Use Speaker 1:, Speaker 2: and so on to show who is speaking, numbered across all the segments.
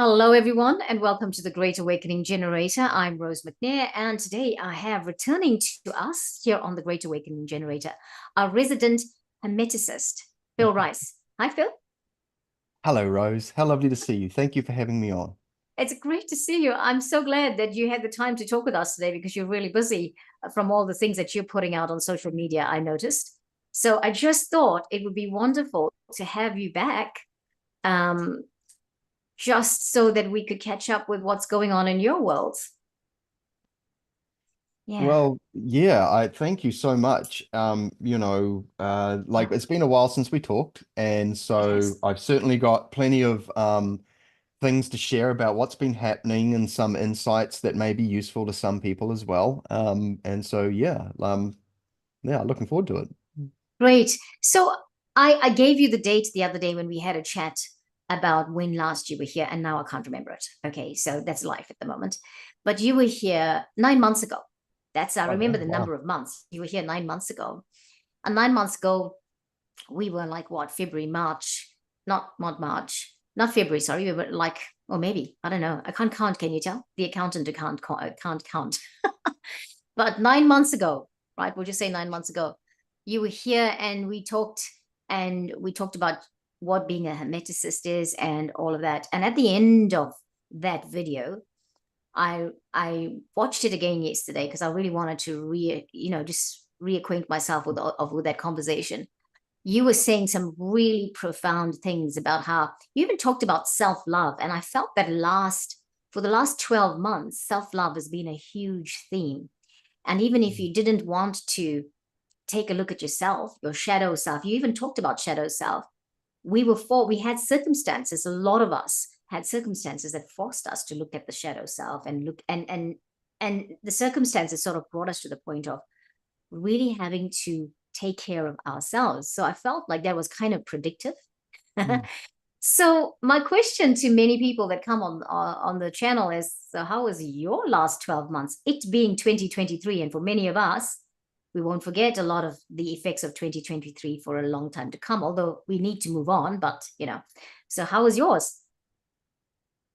Speaker 1: Hello, everyone, and welcome to the Great Awakening Generator. I'm Rose McNair, and today I have returning to us here on the Great Awakening Generator, our resident Hermeticist, Phil Rice. Hi, Phil.
Speaker 2: Hello, Rose. How lovely to see you. Thank you for having me on.
Speaker 1: It's great to see you. I'm so glad that you had the time to talk with us today because you're really busy from all the things that you're putting out on social media, I noticed. So I just thought it would be wonderful to have you back, um, just so that we could catch up with what's going on in your world. Yeah.
Speaker 2: Well, yeah, I thank you so much. Like it's been a while since we talked, and
Speaker 1: It
Speaker 2: so
Speaker 1: has.
Speaker 2: I've certainly got plenty of things to share about what's been happening and some insights that may be useful to some people as well. And so yeah, looking forward to it.
Speaker 1: Great. So I gave you the date the other day when we had a chat about when last you were here, and now I can't remember it. Okay, so that's life at the moment. But you were here 9 months ago. I
Speaker 2: Oh yeah,
Speaker 1: remember the
Speaker 2: wow.
Speaker 1: number of months. You were here 9 months ago. And 9 months ago, we were like what, February, March, not March, not February, sorry. We were like, or maybe, I don't know. I can't count, can you tell? The accountant who can't count. But 9 months ago, right? We'll just say 9 months ago, you were here and we talked about what being a hermeticist is and all of that. And at the end of that video, I watched it again yesterday because I really wanted to just reacquaint myself with that conversation. You were saying some really profound things about how you even talked about self-love. And I felt that for the last 12 months, self-love has been a huge theme. And even if you didn't want to take a look at yourself, your shadow self, you even talked about shadow self. We had circumstances, a lot of us had circumstances that forced us to look at the shadow self and look and the circumstances sort of brought us to the point of really having to take care of ourselves. So I felt like that was kind of predictive.
Speaker 2: Mm.
Speaker 1: So my question to many people that come on the channel is, so how was your last 12 months? It being 2023, and for many of us, we won't forget a lot of the effects of 2023 for a long time to come, although we need to move on, but so how was yours?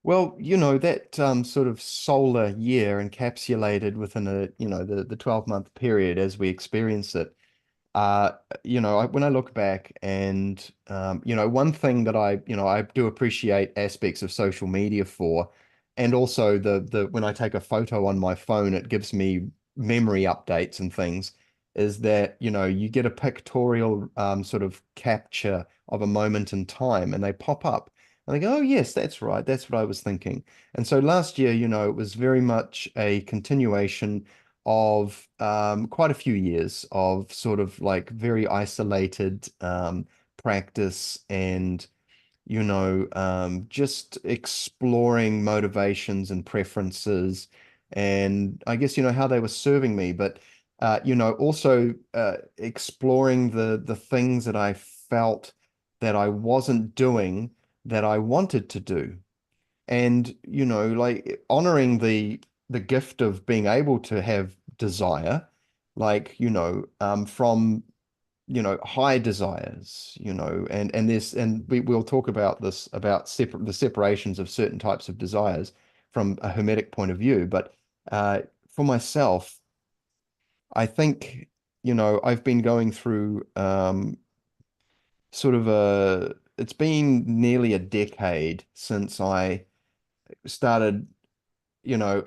Speaker 2: Well, that sort of solar year encapsulated within the 12-month period as we experience it. Uh, when I look back and, one thing that I do appreciate aspects of social media for, and also when I take a photo on my phone, it gives me memory updates and things, is that, you get a pictorial sort of capture of a moment in time and they pop up. And I go, oh, yes, that's right. That's what I was thinking. And so last year, it was very much a continuation of quite a few years of sort of like very isolated practice and just exploring motivations and preferences and I guess how they were serving me, but also exploring the things that I felt that I wasn't doing that I wanted to do, and like honoring the gift of being able to have desire, like from high desires, and we'll talk about this, about the separations of certain types of desires from a hermetic point of view. But for myself, I think I've been going through sort of a it's been nearly a decade since I started,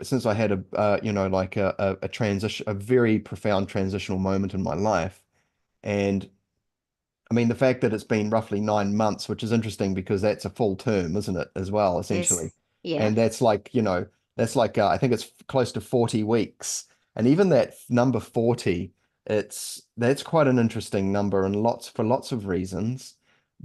Speaker 2: since I had like a transition, a very profound transitional moment in my life. And I mean, the fact that it's been roughly 9 months, which is interesting because that's a full term, isn't it, as well,
Speaker 1: Yes.
Speaker 2: essentially?
Speaker 1: Yeah.
Speaker 2: And that's like, I think it's close to 40 weeks. And even that number 40, that's quite an interesting number and for lots of reasons.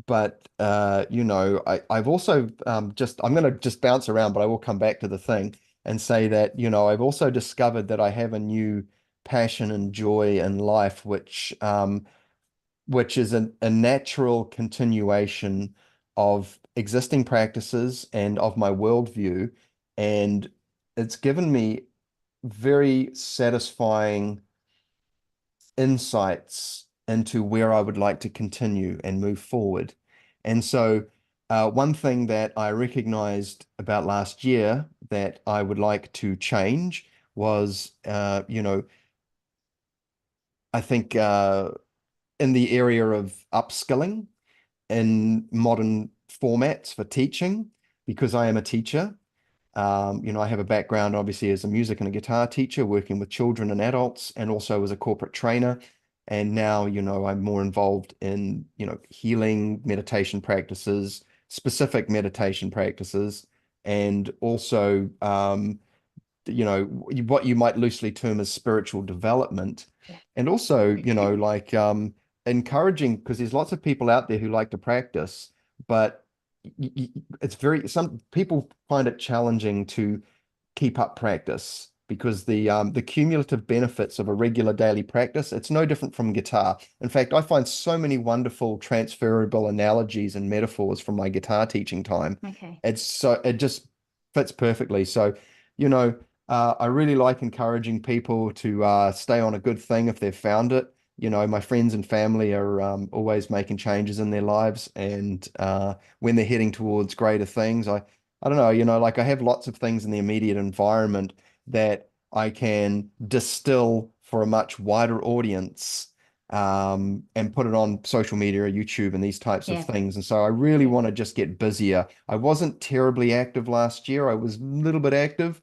Speaker 2: But I've also I'm going to just bounce around, but I will come back to the thing and say that, I've also discovered that I have a new passion and joy in life, which is a natural continuation of existing practices and of my worldview. And it's given me very satisfying insights into where I would like to continue and move forward. And so, One thing that I recognized about last year that I would like to change was, I think in the area of upskilling in modern formats for teaching, because I am a teacher. I have a background obviously as a music and a guitar teacher, working with children and adults, and also as a corporate trainer. And now, I'm more involved in, healing meditation practices, specific meditation practices, and also, what you might loosely term as spiritual development.
Speaker 1: Yeah.
Speaker 2: And also, like encouraging, because there's lots of people out there who like to practice, but it's some people find it challenging to keep up practice because the cumulative benefits of a regular daily practice, it's no different from guitar. In fact, I find so many wonderful transferable analogies and metaphors from my guitar teaching time.
Speaker 1: Okay.
Speaker 2: It just fits perfectly. So, you know, I really like encouraging people to stay on a good thing if they've found it. My friends and family are always making changes in their lives, and when they're heading towards greater things, I don't know, like I have lots of things in the immediate environment that I can distill for a much wider audience, and put it on social media or YouTube and these types of
Speaker 1: Yeah.
Speaker 2: things. And so I really want to just get busier. I wasn't terribly active last year. I was a little bit active,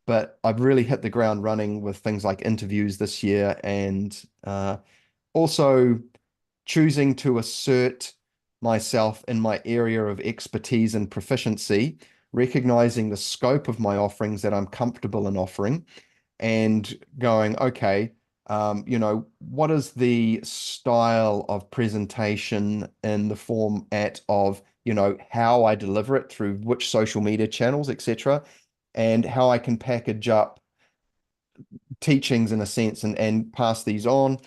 Speaker 2: but I've really hit the ground running with things like interviews this year, and also choosing to assert myself in my area of expertise and proficiency, recognizing the scope of my offerings that I'm comfortable in offering, and going, okay, what is the style of presentation in the format of, how I deliver it through which social media channels, etc., and how I can package up teachings in a sense and pass these on.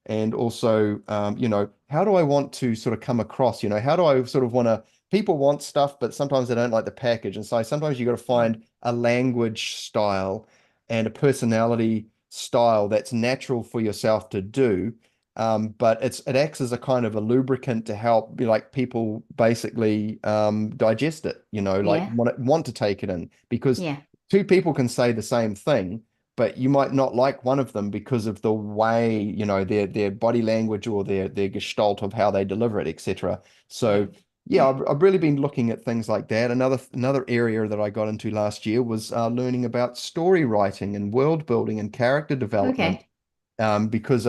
Speaker 2: And also, how do I want to sort of come across? How do I sort of want to, people want stuff, but sometimes they don't like the package. And so sometimes you got to
Speaker 1: Yeah.
Speaker 2: find a language style and a personality style that's natural for yourself to do. But it acts as a kind of a lubricant to help be like people basically digest it, like
Speaker 1: Yeah.
Speaker 2: want to take it in, because
Speaker 1: Yeah.
Speaker 2: two people can say the same thing, but you might not like one of them because of the way, their body language or their gestalt of how they deliver it, etc.
Speaker 1: Yeah.
Speaker 2: So yeah, I've really been looking at things like that. Another area that I got into last year was learning about story writing and world building and character development,
Speaker 1: Okay.
Speaker 2: because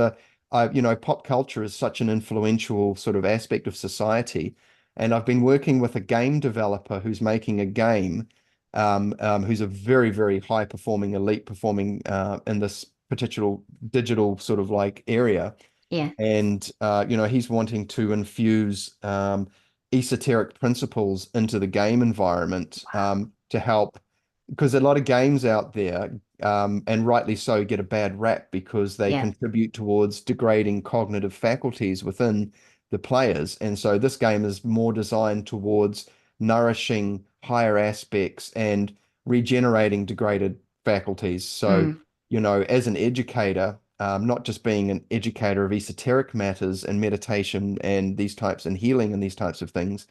Speaker 2: pop culture is such an influential sort of aspect of society. And I've been working with a game developer who's making a game, who's a very, very high performing, elite performing in this particular digital sort of like area.
Speaker 1: Yeah.
Speaker 2: And he's wanting to infuse esoteric principles into the game environment, to help, because a lot of games out there, and rightly so, get a bad rap because they
Speaker 1: Yeah.
Speaker 2: contribute towards degrading cognitive faculties within the players. And so this game is more designed towards nourishing higher aspects and regenerating degraded faculties. So,
Speaker 1: Mm.
Speaker 2: as an educator, not just being an educator of esoteric matters and meditation and these types and healing and these types of things,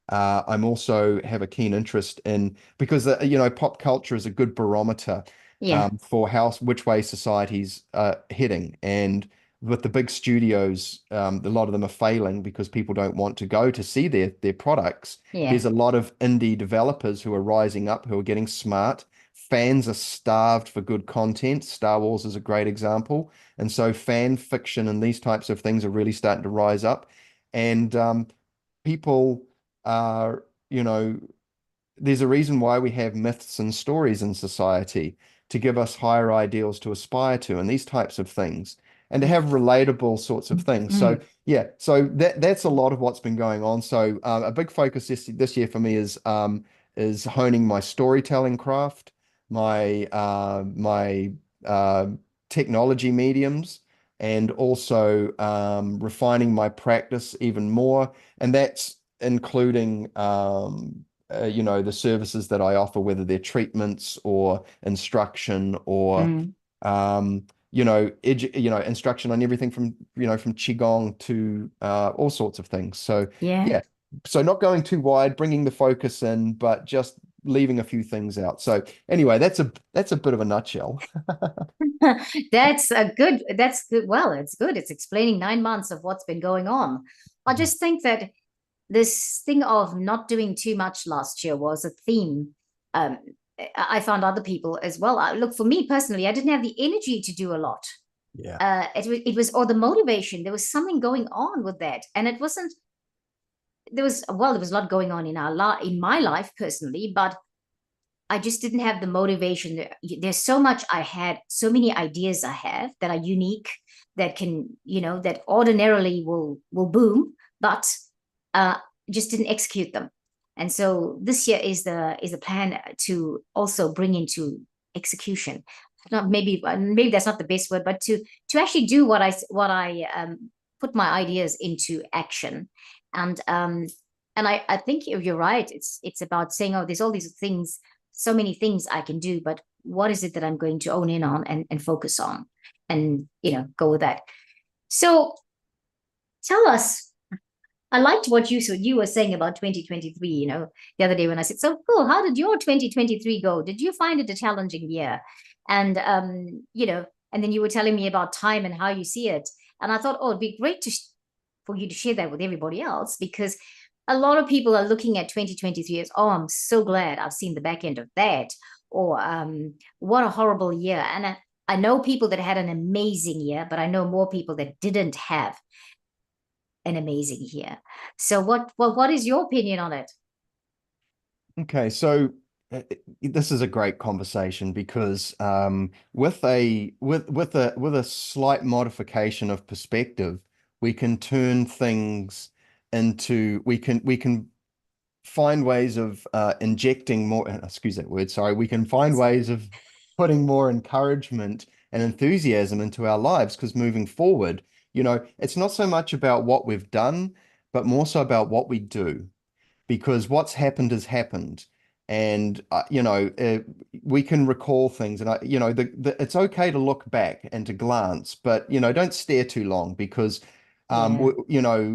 Speaker 2: I'm also have a keen interest in, because pop culture is a good barometer
Speaker 1: Yeah.
Speaker 2: for which way society's heading. And with the big studios, a lot of them are failing because people don't want to go to see their products.
Speaker 1: Yeah.
Speaker 2: There's a lot of indie developers who are rising up, who are getting smart. Fans are starved for good content. Star Wars is a great example. And so fan fiction and these types of things are really starting to rise up. And people are, there's a reason why we have myths and stories in society, to give us higher ideals to aspire to and these types of things, and to have
Speaker 1: Yes.
Speaker 2: relatable sorts of things. So
Speaker 1: Mm.
Speaker 2: yeah, so that's a lot of what's been going on. So a big focus this year for me is honing my storytelling craft, my uh, technology mediums, and also refining my practice even more. And that's including the services that I offer, whether they're treatments or instruction or
Speaker 1: Mm.
Speaker 2: instruction on everything from from qigong to all sorts of things. So
Speaker 1: Yeah.
Speaker 2: yeah, So not going too wide, bringing the focus in, but just leaving a few things out. So anyway, that's a bit of a nutshell.
Speaker 1: That's good. Well, it's good. It's explaining 9 months of what's been going on. I just think that this thing of not doing too much last year was a theme. Um, I found other people as well. Look, for me personally, I didn't have the energy to do a lot.
Speaker 2: Yeah.
Speaker 1: It was or the motivation. There was something going on with that, and it wasn't. There was a lot going on in my life personally, but I just didn't have the motivation. There's so much I had, so many ideas I have that are unique, that can, that ordinarily will boom, but uh, just didn't execute them. And so this year is a plan to also bring into execution. Not maybe that's not the best word, but to actually do what I put my ideas into action, and I think you're right. It's about saying, oh, there's all these things, so many things I can do, but what is it that I'm going to own in on and focus on, and go with that. So tell us. I liked what you were saying about 2023, the other day when I said, so cool, how did your 2023 go? Did you find it a challenging year? And and then you were telling me about time and how you see it. And I thought, oh, it'd be great for you to share that with everybody else, because a lot of people are looking at 2023 as, oh, I'm so glad I've seen the back end of that, or what a horrible year. And I know people that had an amazing year, but I know more people that didn't have an amazing year. So what is your opinion on it?
Speaker 2: Okay, so this is a great conversation because with a slight modification of perspective, we can turn things into we can find ways of injecting more, excuse that word, sorry, we can find ways of putting more encouragement and enthusiasm into our lives, because moving forward, it's not so much about what we've done, but more so about what we do, because what's happened has happened. And we can recall things, and it's okay to look back and to glance, but don't stare too long, because
Speaker 1: Yeah,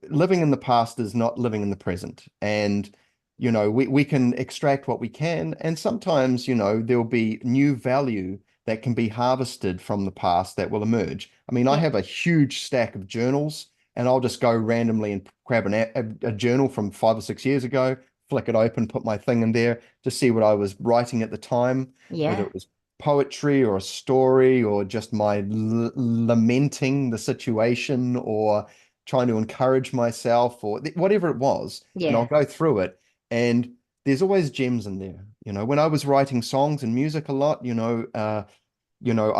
Speaker 2: living in the past is not living in the present. And we can extract what we can, and sometimes there'll be new value that can be harvested from the past that will emerge. I mean, I
Speaker 1: yeah,
Speaker 2: have a huge stack of journals, and I'll just go randomly and grab a journal from 5 or 6 years ago, flick it open, put my thing in there to see what I was writing at the time, whether
Speaker 1: yeah,
Speaker 2: it was poetry or a story, or just my lamenting the situation, or trying to encourage myself, or whatever it was. And I'll
Speaker 1: yeah,
Speaker 2: go through it. And there's always gems in there. When I was writing songs and music a lot, I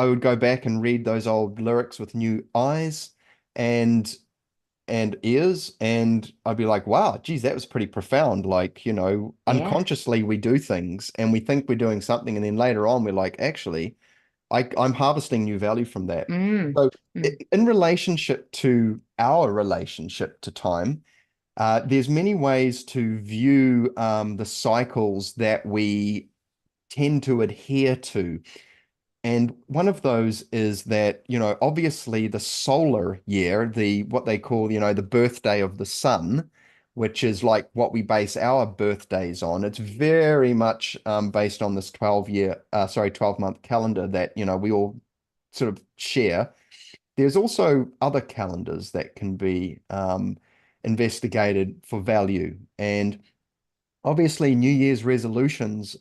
Speaker 2: would go back and read those old lyrics with new eyes and ears, and I'd be like, wow, geez, that was pretty profound. Like,
Speaker 1: yeah.
Speaker 2: unconsciously we do things and we think we're doing something, and then later on we're like, actually, I'm harvesting new value from that.
Speaker 1: Mm,
Speaker 2: So
Speaker 1: mm,
Speaker 2: in relationship to our relationship to time, there's many ways to view the cycles that we tend to adhere to. And one of those is that, obviously the solar year, what they call, the birthday of the sun, which is like what we base our birthdays on. It's very much based on this 12-month calendar that, we all sort of share. There's also other calendars that can be investigated for value. And obviously, New Year's resolutions,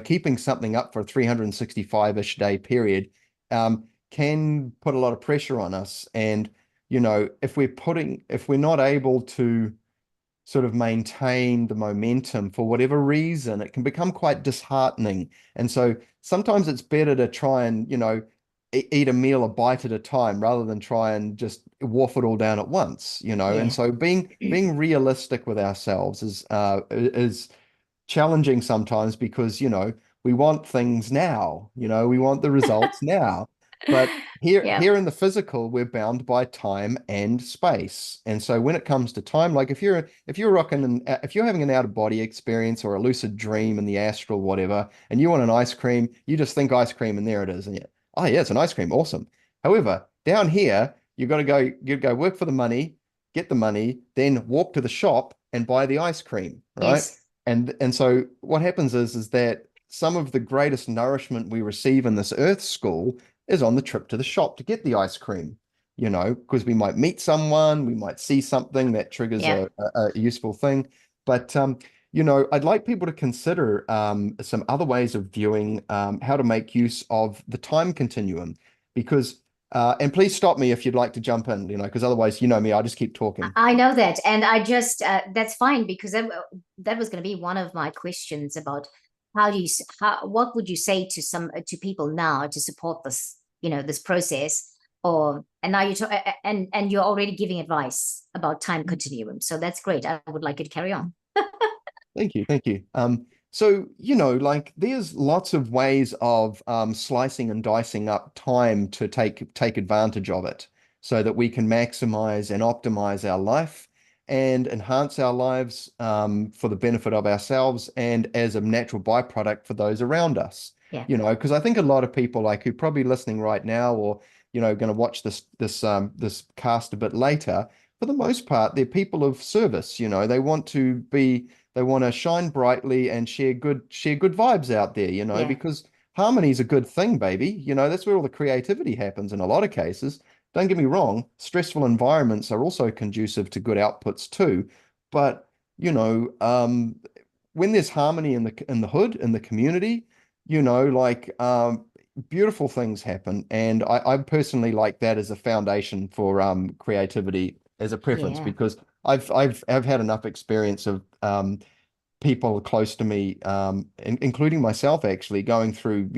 Speaker 2: keeping something up for a 365-ish day period, can put a lot of pressure on us. And, if we're not able to sort of maintain the momentum for whatever reason, it can become quite disheartening. And so sometimes it's better to try and, eat a meal a bite at a time, rather than try and just wolf it all down at once. And
Speaker 1: yeah,
Speaker 2: so being realistic with ourselves is challenging sometimes, because we want things now, we want the results now. But
Speaker 1: yeah,
Speaker 2: here in the physical, we're bound by time and space. And so when it comes to time, like if you're having an out of body experience or a lucid dream in the astral, whatever, and you want an ice cream, you just think ice cream and there it is. And oh yeah, it's an ice cream, awesome. However, down here, you go work for the money, get the money, then walk to the shop and buy the ice cream, right?
Speaker 1: Yes.
Speaker 2: And so what happens is that some of the greatest nourishment we receive in this earth school is on the trip to the shop to get the ice cream, because we might meet someone, we might see something that triggers
Speaker 1: Yeah.
Speaker 2: a useful thing. But I'd like people to consider some other ways of viewing how to make use of the time continuum, because and please stop me if you'd like to jump in, because otherwise, you know me, I'll just keep talking.
Speaker 1: I know that, and I just that's fine because that was going to be one of my questions about how do you what would you say to some to people now to support this this process, or and now and you're already giving advice about time continuum, so that's great. I would like you to carry on.
Speaker 2: Thank you, thank you. So, like there's lots of ways of slicing and dicing up time to take advantage of it so that we can maximize and optimize our life and enhance our lives for the benefit of ourselves and as a natural byproduct for those around us.
Speaker 1: Yeah.
Speaker 2: Because I think a lot of people like who are probably listening right now or going to watch this cast a bit later, for the most part, they're people of service. They want to shine brightly and share good vibes out there,
Speaker 1: Yeah.
Speaker 2: because harmony is a good thing, baby. That's where all the creativity happens in a lot of cases. Don't get me wrong, stressful environments are also conducive to good outputs too. But, when there's harmony in the hood, in the community, like beautiful things happen. And I personally like that as a foundation for creativity as a preference
Speaker 1: Yeah.
Speaker 2: because I've had enough experience of people close to me, including myself, actually going through,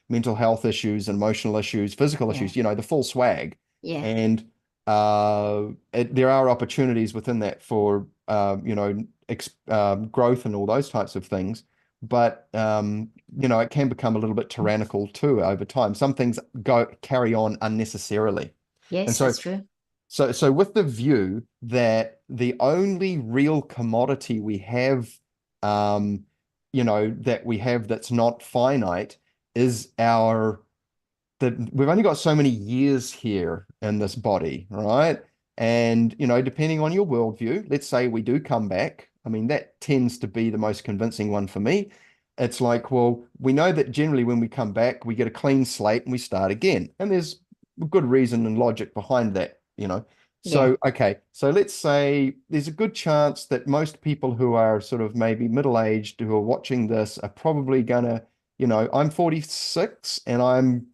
Speaker 2: mental health issues, emotional issues, physical
Speaker 1: Yeah.
Speaker 2: issues, the full swag.
Speaker 1: Yeah.
Speaker 2: And there are opportunities within that for, growth and all those types of things. But, it can become a little bit tyrannical too over time. Some things carry on unnecessarily. And
Speaker 1: Yes,
Speaker 2: so
Speaker 1: that's true.
Speaker 2: so with the view that the only real commodity we have, um, that we have that's not finite is that we've only got so many years here in this body, right? And, depending on your worldview, let's say we do come back. I mean, that tends to be the most convincing one for me. It's like, well, we know that generally when we come back, we get a clean slate and we start again. And there's good reason and logic behind that.
Speaker 1: Yeah.
Speaker 2: So, okay, so let's say there's a good chance that most people who are sort of maybe middle-aged who are watching this are probably gonna, I'm 46 and I'm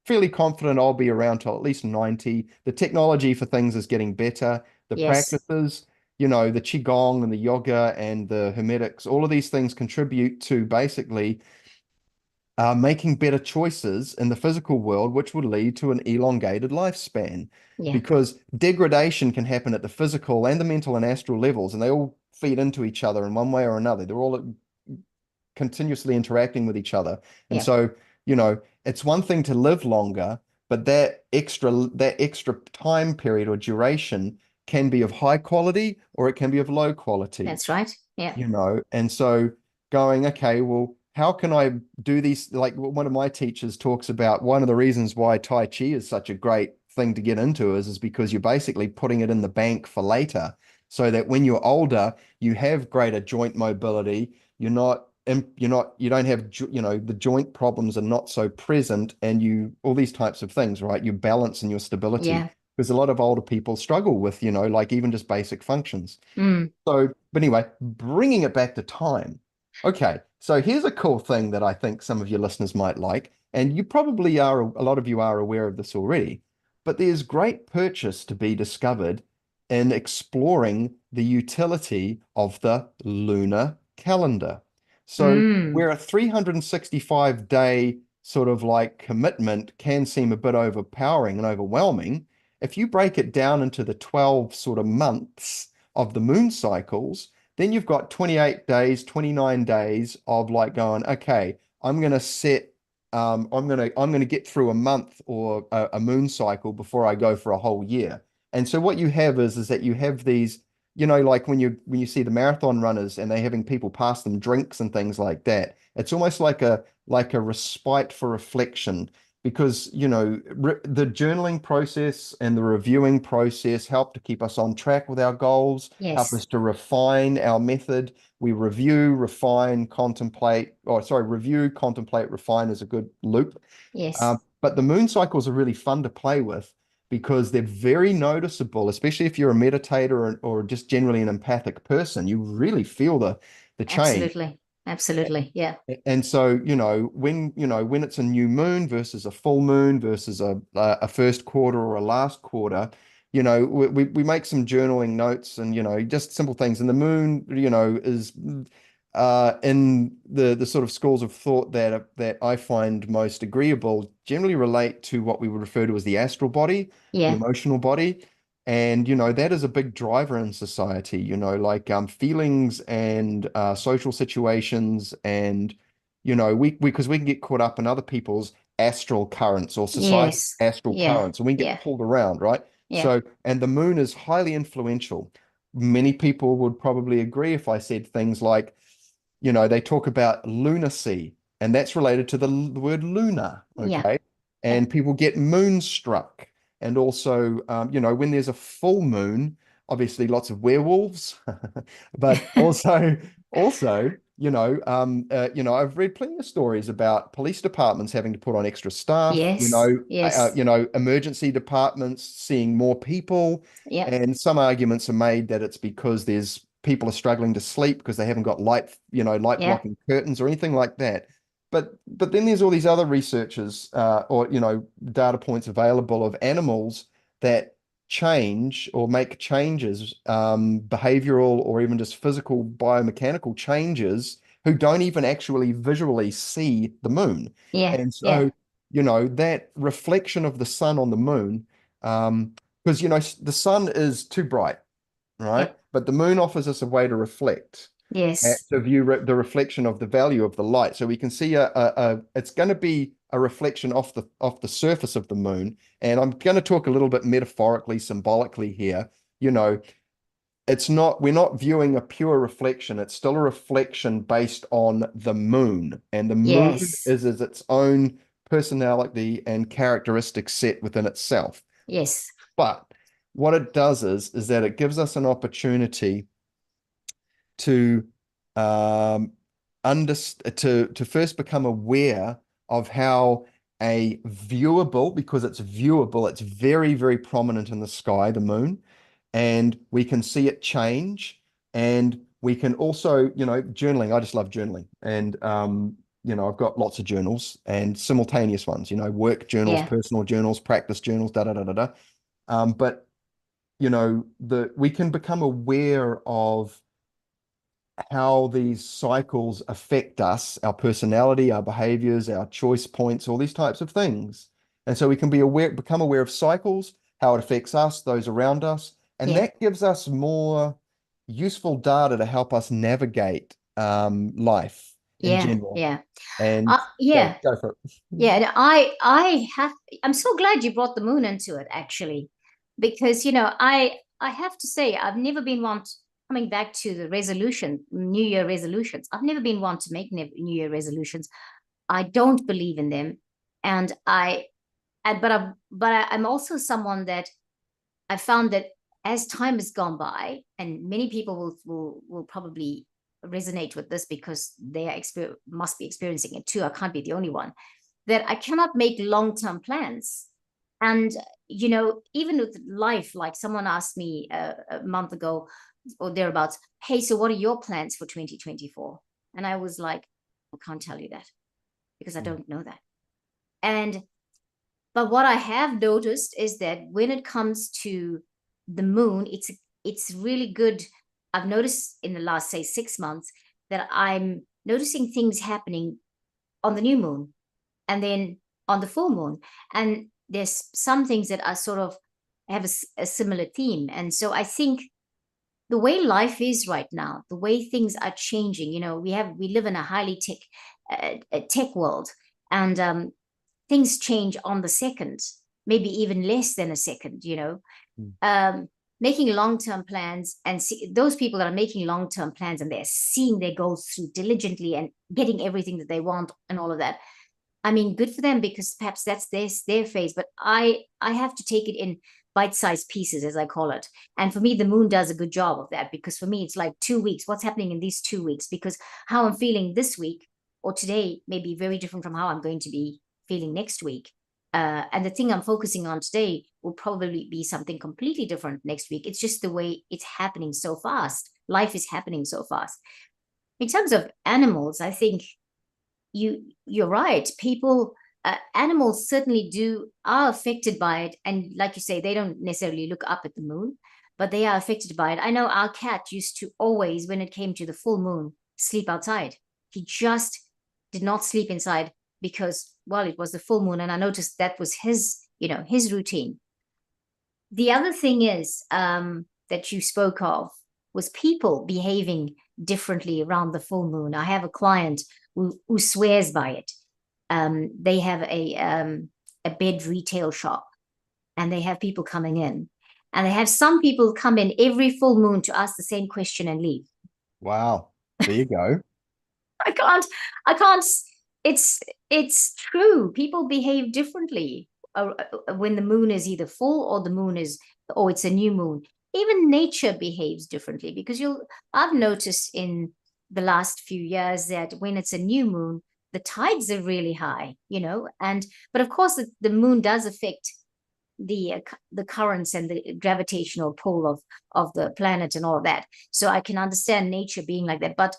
Speaker 2: fairly confident I'll be around till at least 90. The technology for things is getting better. The
Speaker 1: Yes.
Speaker 2: practices, the Qigong and the yoga and the Hermetics, all of these things contribute to basically making better choices in the physical world, which would lead to an elongated lifespan.
Speaker 1: Yeah.
Speaker 2: Because degradation can happen at the physical and the mental and astral levels, and they all feed into each other in one way or another. They're all continuously interacting with each other. And
Speaker 1: Yeah.
Speaker 2: so, it's one thing to live longer, but that extra time period or duration can be of high quality or it can be of low quality,
Speaker 1: That's right. Yeah.
Speaker 2: and so going, okay, well, how can I do these? Like one of my teachers talks about one of the reasons why Tai Chi is such a great thing to get into is because you're basically putting it in the bank for later, so that when you're older, you have greater joint mobility. You don't have, the joint problems are not so present and all these types of things, right? Your balance and your stability.
Speaker 1: Yeah.
Speaker 2: Because a lot of older people struggle with, like even just basic functions.
Speaker 1: Mm.
Speaker 2: But anyway, bringing it back to time. Okay, so here's a cool thing that I think some of your listeners might like, and you probably are, a lot of you are aware of this already, but there's great purchase to be discovered in exploring the utility of the lunar calendar. So
Speaker 1: Mm.
Speaker 2: where a 365-day sort of like commitment can seem a bit overpowering and overwhelming, if you break it down into the 12 sort of months of the moon cycles, then you've got 28 days, 29 days of like going, okay, I'm going to set, I'm going to get through a month or a moon cycle before I go for a whole year. And so what you have is that you have these, like when you see the marathon runners and they're having people pass them drinks and things like that, it's almost like a respite for reflection. because, the journaling process and the reviewing process help to keep us on track with our goals, help
Speaker 1: Yes.
Speaker 2: us to refine our method. We review, refine, contemplate, or sorry, review, contemplate, refine is a good loop.
Speaker 1: Yes.
Speaker 2: But the moon cycles are really fun to play with because they're very noticeable, especially if you're a meditator or just generally an empathic person. You really feel the change.
Speaker 1: Absolutely. Absolutely. Yeah.
Speaker 2: And so, when it's a new moon versus a full moon versus a first quarter or a last quarter, we make some journaling notes and, just simple things. And the moon, is in the sort of schools of thought that I find most agreeable generally relate to what we would refer to as the astral body, the
Speaker 1: Yeah.
Speaker 2: emotional body. And, that is a big driver in society, like feelings and social situations. And, because we can get caught up in other people's astral currents or society's
Speaker 1: Yes.
Speaker 2: astral
Speaker 1: Yeah.
Speaker 2: currents, and we can get
Speaker 1: Yeah.
Speaker 2: pulled around, right?
Speaker 1: Yeah.
Speaker 2: So, and the moon is highly influential. Many people would probably agree if I said things like, they talk about lunacy, and that's related to the word lunar,
Speaker 1: Yeah.
Speaker 2: okay?
Speaker 1: Yeah.
Speaker 2: And people get moonstruck. And also, when there's a full moon, obviously lots of werewolves, but also, I've read plenty of stories about police departments having to put on extra staff,
Speaker 1: Yes. Yes.
Speaker 2: emergency departments seeing more people.
Speaker 1: Yeah.
Speaker 2: And some arguments are made that it's because there's people are struggling to sleep because they haven't got light
Speaker 1: Yeah.
Speaker 2: blocking curtains or anything like that. But then there's all these other researchers or data points available of animals that change or make changes, behavioral or even just physical biomechanical changes, who don't even actually visually see the moon.
Speaker 1: Yeah.
Speaker 2: And
Speaker 1: Yeah.
Speaker 2: so, that reflection of the sun on the moon, because the sun is too bright, right?
Speaker 1: Yeah.
Speaker 2: But the moon offers us a way to reflect,
Speaker 1: Yes.
Speaker 2: to view the reflection of the value of the light. So we can see it's going to be a reflection off the surface of the moon. And I'm going to talk a little bit metaphorically, symbolically here. You know, we're not viewing a pure reflection. It's still a reflection based on the moon. And the moon
Speaker 1: Yes.
Speaker 2: is its own personality and characteristic set within itself.
Speaker 1: Yes.
Speaker 2: But what it does is that it gives us an opportunity to um to first become aware of how a viewable, because it's viewable, it's very, very prominent in the sky, the moon, and we can see it change. And we can also, journaling. I just love journaling. And I've got lots of journals and simultaneous ones, work journals,
Speaker 1: Yeah.
Speaker 2: personal journals, practice journals, da da da da da. But we can become aware of how these cycles affect us, our personality, our behaviors, our choice points, all these types of things. And so we can become aware of cycles, how it affects us, those around us, and
Speaker 1: Yeah.
Speaker 2: that gives us more useful data to help us navigate life in
Speaker 1: Yeah.
Speaker 2: general.
Speaker 1: Yeah.
Speaker 2: And go,
Speaker 1: Yeah.
Speaker 2: go for it.
Speaker 1: Yeah, and I'm so glad you brought the moon into it actually, because I have to say I've never been one coming back to the New Year resolutions. I've never been one to make New Year resolutions. I don't believe in them, and I'm also someone that I found that as time has gone by, and many people will probably resonate with this because they must be experiencing it too. I can't be the only one that I cannot make long-term plans. And, even with life, like someone asked me a month ago or thereabouts, hey, so what are your plans for 2024? And I was like, I can't tell you that because I
Speaker 2: Mm,
Speaker 1: don't know that. And, but what I have noticed is that when it comes to the moon, it's really good. I've noticed in the last, say, 6 months that I'm noticing things happening on the new moon and then on the full moon. And there's some things that are sort of have a similar theme. And so I think the way life is right now, the way things are changing, we live in a highly tech world, and things change on the second, maybe even less than a second.
Speaker 2: mm,
Speaker 1: Making long-term plans and those people that are making long-term plans and they're seeing their goals through diligently and getting everything that they want and all of that, I mean, good for them because perhaps that's their phase. But I have to take it in bite-sized pieces, as I call it. And for me, the moon does a good job of that because for me, it's like 2 weeks. What's happening in these 2 weeks? Because how I'm feeling this week or today may be very different from how I'm going to be feeling next week. And the thing I'm focusing on today will probably be something completely different next week. It's just the way it's happening so fast. Life is happening so fast. In terms of animals, I think you're right. People, animals certainly are affected by it, and like you say, they don't necessarily look up at the moon, but they are affected by it. I know our cat used to always, when it came to the full moon, sleep outside. He just did not sleep inside because, well, it was the full moon, and I noticed that was his routine. The other thing is, that you spoke of was people behaving differently around the full moon. I have a client who swears by it. They have a bed retail shop, and they have people coming in, and they have some people come in every full moon to ask the same question and leave.
Speaker 2: Wow. There you go.
Speaker 1: I can't, I can't. It's it's true. People behave differently when the moon is either full or the moon is, or it's a new moon. Even nature behaves differently because I've noticed in the last few years that when it's a new moon, the tides are really high, and but of course the moon does affect the currents and the gravitational pull of the planet and all of that. So I can understand nature being like that, but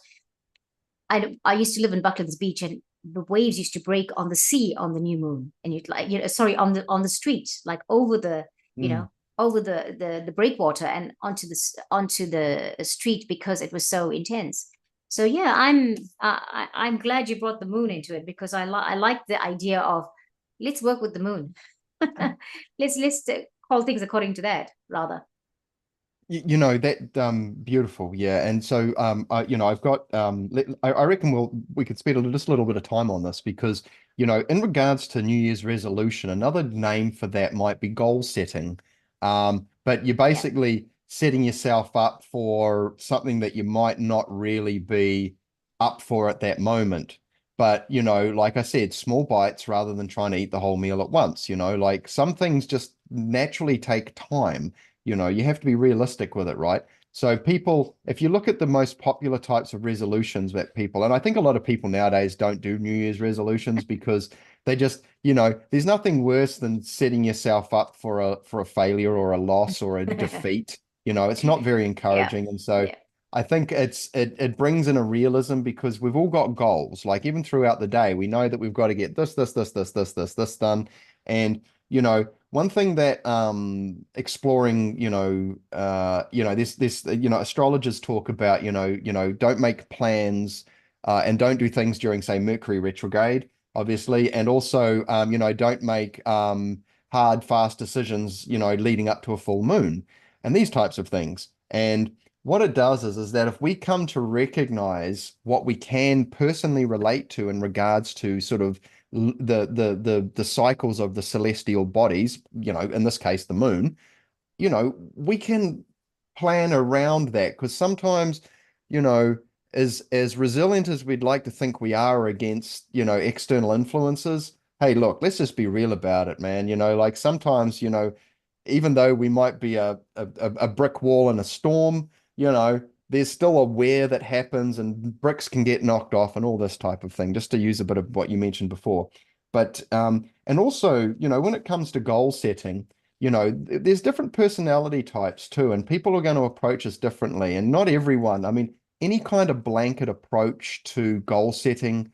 Speaker 1: I used to live in Bucklands Beach, and the waves used to break on the sea on the new moon, and you'd like, sorry, on the street, like over you
Speaker 2: Mm.
Speaker 1: know, over the breakwater and onto the street because it was so intense. So yeah, I'm glad you brought the moon into it because I like the idea of let's work with the moon. Let's call things according to that rather.
Speaker 2: You know that beautiful, yeah. And so I've got I reckon we could spend just a little bit of time on this because in regards to New Year's resolution, another name for that might be goal setting. But you're
Speaker 1: Yeah,
Speaker 2: basically setting yourself up for something that you might not really be up for at that moment. But like I said, small bites rather than trying to eat the whole meal at once. Like some things just naturally take time. You have to be realistic with it, right? So people, if you look at the most popular types of resolutions that people, and I think a lot of people nowadays don't do New Year's resolutions because they just, there's nothing worse than setting yourself up for a failure or a loss or a defeat. It's not very
Speaker 1: yeah,
Speaker 2: encouraging. And so
Speaker 1: yeah,
Speaker 2: I think it brings in a realism because we've all got goals. Like even throughout the day, we know that we've got to get this done. And one thing that exploring, this astrologers talk about, don't make plans and don't do things during, say, Mercury retrograde, obviously, and also don't make hard, fast decisions, leading up to a full moon and these types of things. And what it does is that if we come to recognize what we can personally relate to in regards to sort of the cycles of the celestial bodies, in this case the moon, we can plan around that because sometimes, you know, as resilient as we'd like to think we are against, external influences, hey, look, let's just be real about it, man. Like sometimes, even though we might be a brick wall in a storm, there's still a wear that happens and bricks can get knocked off and all this type of thing, just to use a bit of what you mentioned before. But and also, when it comes to goal setting, there's different personality types too, and people are going to approach us differently. And not everyone, I mean, any kind of blanket approach to goal setting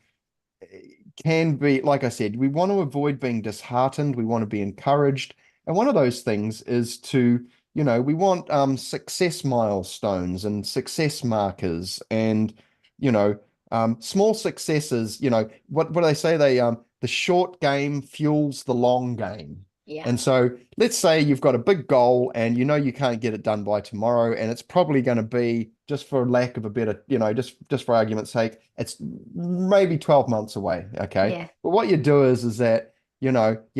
Speaker 2: can be, like I said, we want to avoid being disheartened. We want to be encouraged. And one of those things is to, we want success milestones and success markers and, small successes, what do they say? The short game fuels the long game.
Speaker 1: yeah,
Speaker 2: And so let's say you've got a big goal and you can't get it done by tomorrow, and it's probably going to be, just for lack of a better, just for argument's sake, it's maybe 12 months away. Okay.
Speaker 1: yeah,
Speaker 2: But what you do is that, you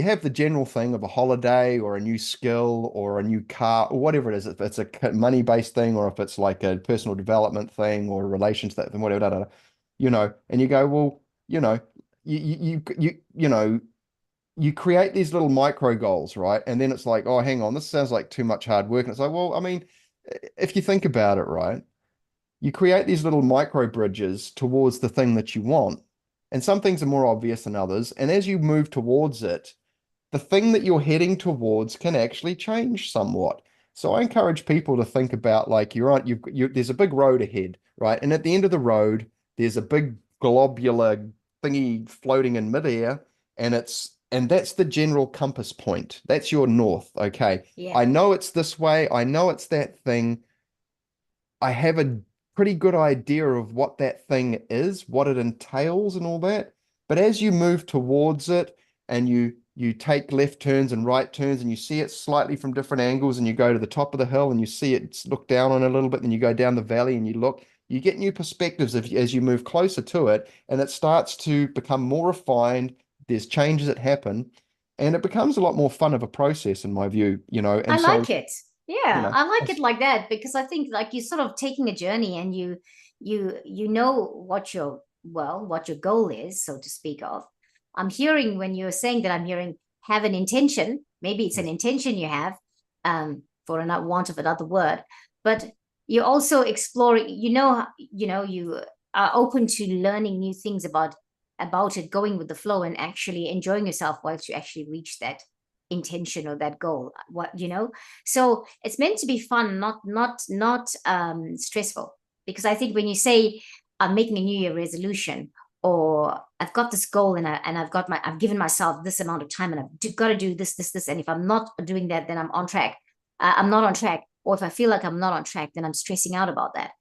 Speaker 2: have the general thing of a holiday or a new skill or a new car or whatever it is, if it's a money-based thing or if it's like a personal development thing or a relationship thing, whatever, and you go, well, you know, you know, you create these little micro goals, right? And then it's like, oh, hang on, this sounds like too much hard work. And it's like, well, I mean, if you think about it, right, you create these little micro bridges towards the thing that you want. And some things are more obvious than others. And as you move towards it, the thing that you're heading towards can actually change somewhat. So I encourage people to think about like there's a big road ahead, right? And at the end of the road, there's a big globular thingy floating in midair, and that's the general compass point. That's your north. Okay.
Speaker 1: Yeah.
Speaker 2: I know it's this way. I know it's that thing. I have a pretty good idea of what that thing is, what it entails and all that. But as you move towards it and you take left turns and right turns and you see it slightly from different angles and you go to the top of the hill and you see it look down on it a little bit, then you go down the valley and you look, you get new perspectives as you move closer to it and it starts to become more refined. There's changes that happen and it becomes a lot more fun of a process in my view,
Speaker 1: I
Speaker 2: and so,
Speaker 1: like it.
Speaker 2: you
Speaker 1: Yeah,
Speaker 2: know,
Speaker 1: I like it like that because I think like you're sort of taking a journey and you know what your goal is, so to speak of. I'm hearing when you're saying that I'm hearing have an intention. Maybe it's an intention you have, for a not want of another word, but you're also exploring, you are open to learning new things about it, going with the flow and actually enjoying yourself whilst you actually reach that intention or that goal, so it's meant to be fun, not stressful, because I think when you say I'm making a new year resolution, or I've got this goal and I've given myself this amount of time and I've got to do this, and if I'm not doing that, then I'm not on track, or if I feel like I'm not on track, then I'm stressing out about that.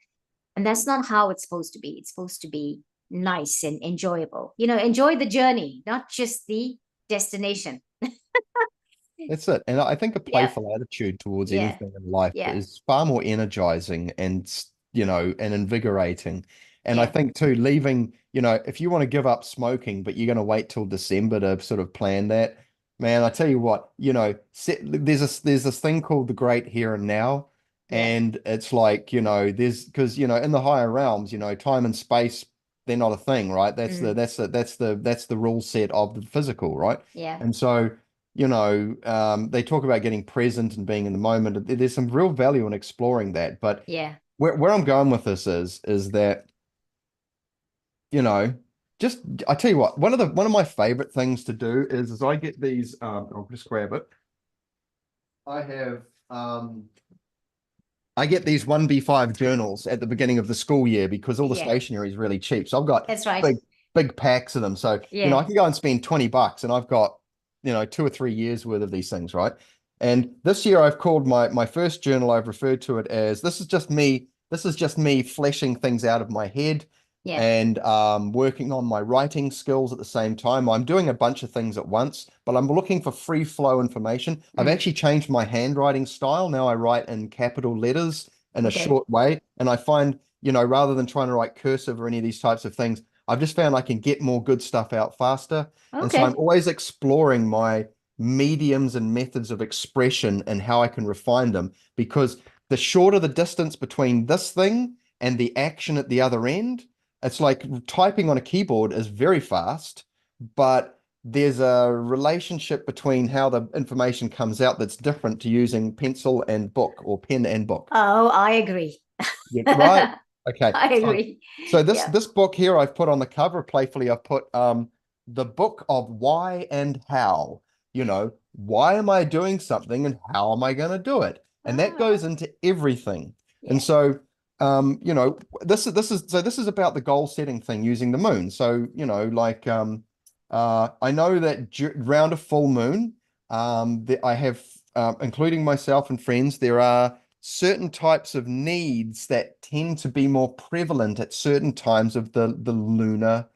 Speaker 1: And that's not how it's supposed to be. It's supposed to be nice and enjoyable, enjoy the journey, not just the destination.
Speaker 2: That's it. And I think a
Speaker 1: Yeah,
Speaker 2: playful attitude towards
Speaker 1: yeah,
Speaker 2: anything in life
Speaker 1: yeah,
Speaker 2: is far more energizing and, and invigorating. And I
Speaker 1: yeah.
Speaker 2: think too, leaving, if you want to give up smoking, but you're going to wait till December to sort of plan that, man, I tell you what, there's this thing called the great here and now.
Speaker 1: Yeah.
Speaker 2: And it's like, because, in the higher realms, time and space, they're not a thing, right?
Speaker 1: Mm,
Speaker 2: That's the rule set of the physical, right?
Speaker 1: yeah.
Speaker 2: And so, they talk about getting present and being in the moment. There's some real value in exploring that. But
Speaker 1: Yeah.
Speaker 2: where I'm going with this is that, you know, just I tell you what, one of my favorite things to do is I get these, I'll just grab it. I have I get these 1B5 journals at the beginning of the school year because all the
Speaker 1: Yeah.
Speaker 2: stationery is really cheap. So I've got
Speaker 1: That's right.
Speaker 2: big, big packs of them. So,
Speaker 1: Yeah.
Speaker 2: I can go and spend $20 and I've got, 2 or 3 years worth of these things, right? And this year I've called my first journal, I've referred to it as this is just me fleshing things out of my head
Speaker 1: Yeah.
Speaker 2: and working on my writing skills at the same time. I'm doing a bunch of things at once, but I'm looking for free flow information. I've
Speaker 1: Mm.
Speaker 2: actually changed my handwriting style. Now I write in capital letters in a
Speaker 1: Okay.
Speaker 2: short way. And I find, rather than trying to write cursive or any of these types of things, I've just found I can get more good stuff out faster. And so I'm
Speaker 1: Okay.
Speaker 2: always exploring my mediums and methods of expression and how I can refine them because the shorter the distance between this thing and the action at the other end, it's like typing on a keyboard is very fast, but there's a relationship between how the information comes out that's different to using pencil and book or pen and book.
Speaker 1: Oh, I agree.
Speaker 2: Yeah, right?
Speaker 1: I
Speaker 2: Okay. So
Speaker 1: agree.
Speaker 2: so this
Speaker 1: Yeah.
Speaker 2: this book here I've put on the cover playfully, I've put the book of why and how. Why am I doing something and how am I going to do it? And that goes
Speaker 1: Ah,
Speaker 2: into everything. And
Speaker 1: yeah.
Speaker 2: so this is about the goal setting thing using the moon. So, like I know that around a full moon, that I have including myself and friends, there are certain types of needs that tend to be more prevalent at certain times of the lunar,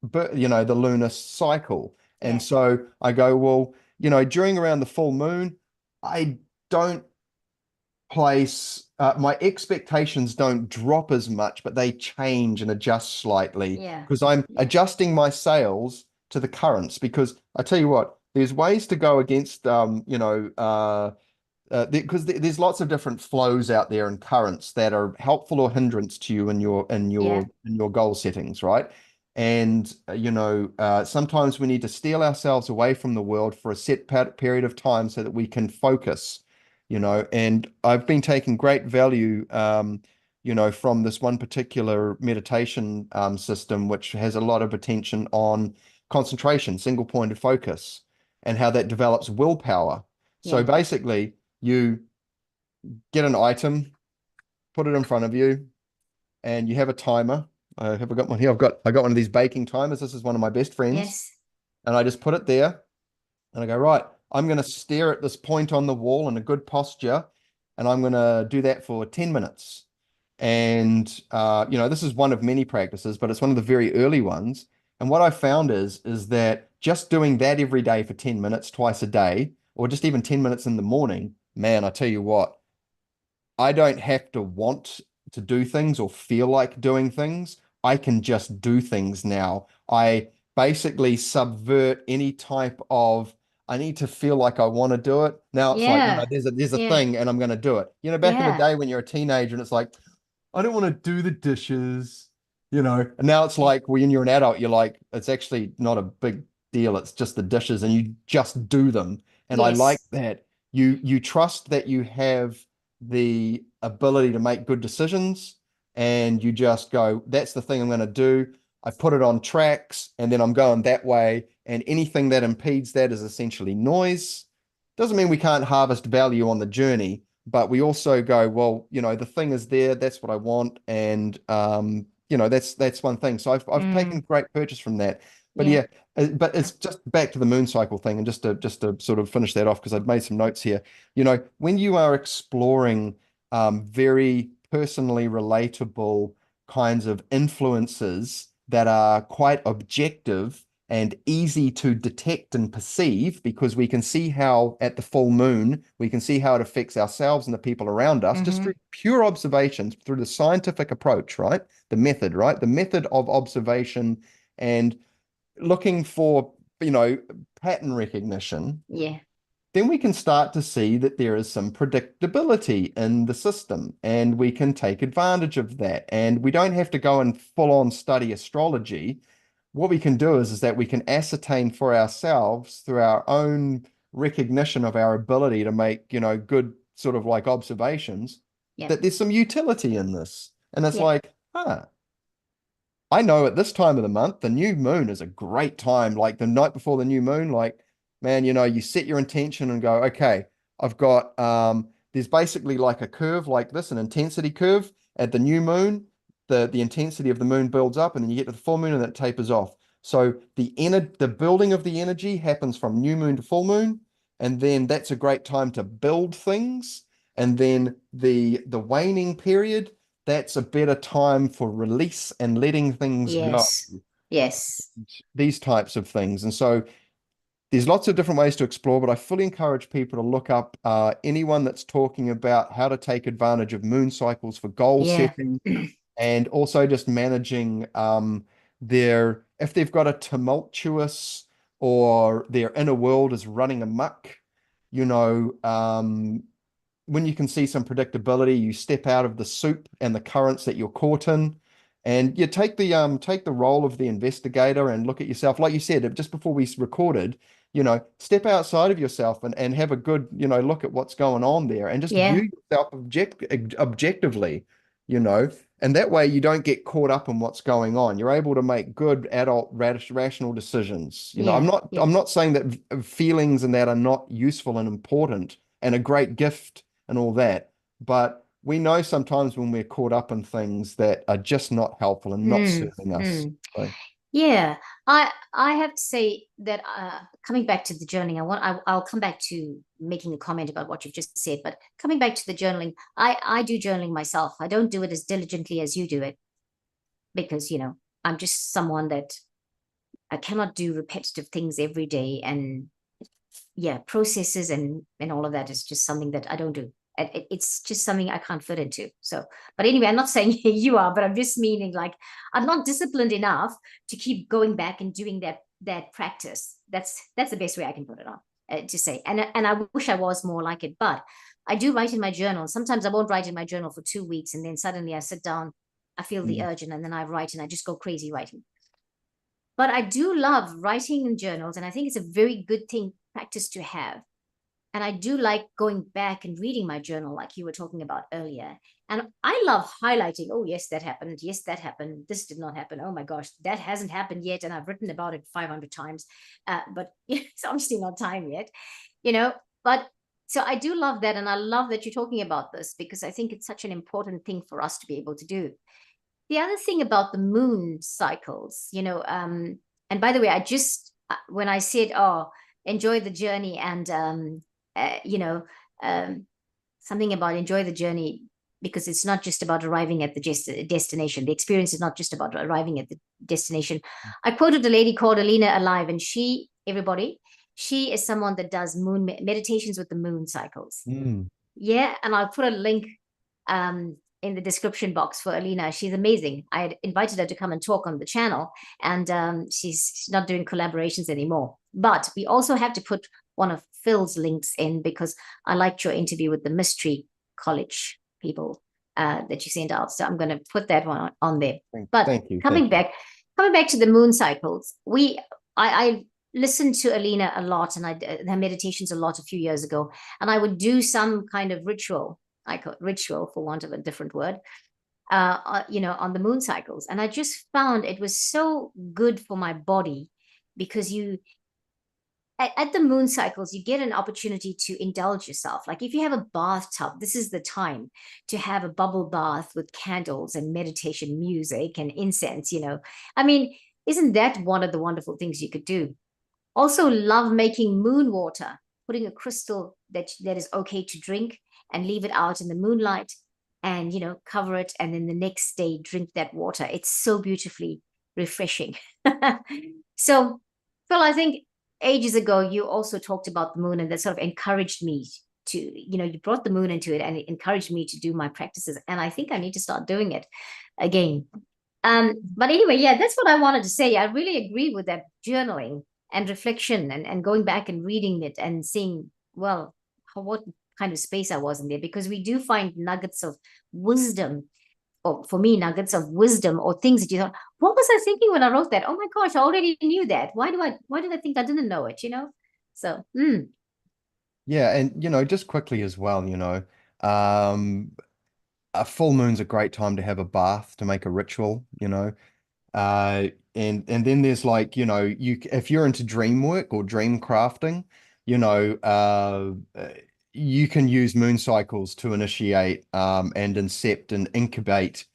Speaker 2: but the lunar cycle. And
Speaker 1: Yeah.
Speaker 2: so I go, well, during around the full moon, I don't place my expectations don't drop as much, but they change and adjust slightly
Speaker 1: Yeah.
Speaker 2: because I'm
Speaker 1: Yeah.
Speaker 2: adjusting my sails to the currents. Because I tell you what, there's ways to go against because there's lots of different flows out there and currents that are helpful or hindrance to you in your
Speaker 1: Yeah.
Speaker 2: goal settings, right? And, sometimes we need to steal ourselves away from the world for a set period of time so that we can focus, and I've been taking great value, from this one particular meditation system, which has a lot of attention on concentration, single pointed focus, and how that develops willpower. So
Speaker 1: Yeah.
Speaker 2: basically, you get an item, put it in front of you, and you have a timer. Have I got one here? I got one of these baking timers. This is one of my best friends.
Speaker 1: Yes.
Speaker 2: And I just put it there and I go, right, I'm going to stare at this point on the wall in a good posture. And I'm going to do that for 10 minutes. And, this is one of many practices, but it's one of the very early ones. And what I found is that just doing that every day for 10 minutes, twice a day, or just even 10 minutes in the morning, man, I tell you what, I don't have to want to do things or feel like doing things. I can just do things now. I basically subvert any type of I need to feel like I want to do it. Now it's like,
Speaker 1: Yeah.
Speaker 2: there's a
Speaker 1: Yeah.
Speaker 2: thing and I'm going to do it. Back in the
Speaker 1: Yeah.
Speaker 2: day when you're a teenager and it's like, I don't want to do the dishes, And now it's like when you're an adult, you're like, it's actually not a big deal. It's just the dishes and you just do them. And I like
Speaker 1: Yes.
Speaker 2: that. You trust that you have the ability to make good decisions and you just go, that's the thing I'm going to do. I put it on tracks and then I'm going that way. And anything that impedes that is essentially noise. Doesn't mean we can't harvest value on the journey, but we also go, well, the thing is there, that's what I want. And that's one thing. So I've taken
Speaker 1: Mm.
Speaker 2: great purchase from that. But
Speaker 1: Yeah.
Speaker 2: yeah, but it's just back to the moon cycle thing, and just to sort of finish that off, because I'd made some notes here. When you are exploring very personally relatable kinds of influences that are quite objective and easy to detect and perceive, because we can see how at the full moon, we can see how it affects ourselves and the people around us just
Speaker 1: Mm-hmm.
Speaker 2: through pure observations, through the scientific approach, right? The method, right? The method of observation and looking for, pattern recognition,
Speaker 1: Yeah.
Speaker 2: then we can start to see that there is some predictability in the system and we can take advantage of that. And we don't have to go and full on study astrology. What we can do is that we can ascertain for ourselves through our own recognition of our ability to make, good sort of like observations,
Speaker 1: Yeah.
Speaker 2: that there's some utility in this. And it's
Speaker 1: Yeah.
Speaker 2: like, I know at this time of the month, the new moon is a great time. Like the night before the new moon, like, man, you set your intention and go, okay, I've got, there's basically like a curve like this, an intensity curve at the new moon. The intensity of the moon builds up and then you get to the full moon and then it tapers off. So the building of the energy happens from new moon to full moon. And then that's a great time to build things. And then the waning period, that's a better time for release and letting things go,
Speaker 1: Yes. Yes.
Speaker 2: these types of things. And so there's lots of different ways to explore, but I fully encourage people to look up anyone that's talking about how to take advantage of moon cycles for goal
Speaker 1: Yeah.
Speaker 2: setting and also just managing if they've got a tumultuous or their inner world is running amok, you know, um, when you can see some predictability, you step out of the soup and the currents that you're caught in, and you take the role of the investigator and look at yourself. Like you said, just before we recorded, step outside of yourself and have a good, look at what's going on there and just
Speaker 1: Yeah.
Speaker 2: view yourself objectively, you know, and that way you don't get caught up in what's going on. You're able to make good adult rational decisions. I'm
Speaker 1: Yeah.
Speaker 2: not
Speaker 1: Yeah.
Speaker 2: I'm not saying that feelings and that are not useful and important and a great gift and all that. But we know sometimes when we're caught up in things that are just not helpful and not
Speaker 1: Mm.
Speaker 2: serving us.
Speaker 1: Mm.
Speaker 2: So,
Speaker 1: Yeah, I have to say that coming back to the journaling, I'll come back to making a comment about what you've just said, but coming back to the journaling, I do journaling myself. I don't do it as diligently as you do it because I'm just someone that I cannot do repetitive things every day, and yeah, processes and all of that is just something that I don't do. It's just something I can't fit into. So, but anyway, I'm not saying you are, but I'm just meaning like I'm not disciplined enough to keep going back and doing that practice. That's the best way I can put it on to say. And I wish I was more like it, but I do write in my journal. Sometimes I won't write in my journal for 2 weeks, and then suddenly I sit down, I feel the
Speaker 2: mm,
Speaker 1: urge, and then I write, and I just go crazy writing. But I do love writing in journals, and I think it's a very good thing practice to have. And I do like going back and reading my journal, like you were talking about earlier. And I love highlighting, oh, yes, that happened. Yes, that happened. This did not happen. Oh my gosh, that hasn't happened yet. And I've written about it 500 times. But it's obviously not time yet, you know. But so I do love that. And I love that you're talking about this because I think it's such an important thing for us to be able to do. The other thing about the moon cycles, and by the way, I just, when I said, oh, enjoy the journey and, uh, you know, um, something about enjoy the journey because it's not just about arriving at the destination. The experience is not just about arriving at the destination. I quoted a lady called Alina Alive, and she is someone that does moon meditations with the moon cycles.
Speaker 2: Mm.
Speaker 1: Yeah, and I'll put a link in the description box for Alina. She's amazing. I had invited her to come and talk on the channel, and she's not doing collaborations anymore. But we also have to put one of Phil's links in because I liked your interview with the Mystery College people that you sent out. So I'm going to put that one on there. But
Speaker 2: Thank you.
Speaker 1: coming back to the moon cycles, I listened to Alina a lot, and her meditations a lot a few years ago, and I would do some kind of ritual. I call it ritual for want of a different word, on the moon cycles. And I just found it was so good for my body because at the moon cycles, you get an opportunity to indulge yourself. Like if you have a bathtub, this is the time to have a bubble bath with candles and meditation music and incense, I mean, isn't that one of the wonderful things you could do? Also love making moon water, putting a crystal that is okay to drink and leave it out in the moonlight and cover it, and then the next day drink that water. It's so beautifully refreshing. So Phil, I think ages ago you also talked about the moon, and that sort of encouraged me to, you brought the moon into it and it encouraged me to do my practices, and I think I need to start doing it again. But anyway, yeah, that's what I wanted to say. I really agree with that journaling and reflection and going back and reading it and seeing, well, what kind of space I was in there, because we do find nuggets of wisdom, or for me, nuggets of wisdom or things that you thought, what was I thinking when I wrote that? Oh my gosh, I already knew that. Why did I think I didn't know it, So,
Speaker 2: Yeah, and just quickly as well, um, a full moon's a great time to have a bath to make a ritual, and then there's like, you if you're into dream work or dream crafting, you can use moon cycles to initiate and incept and incubate,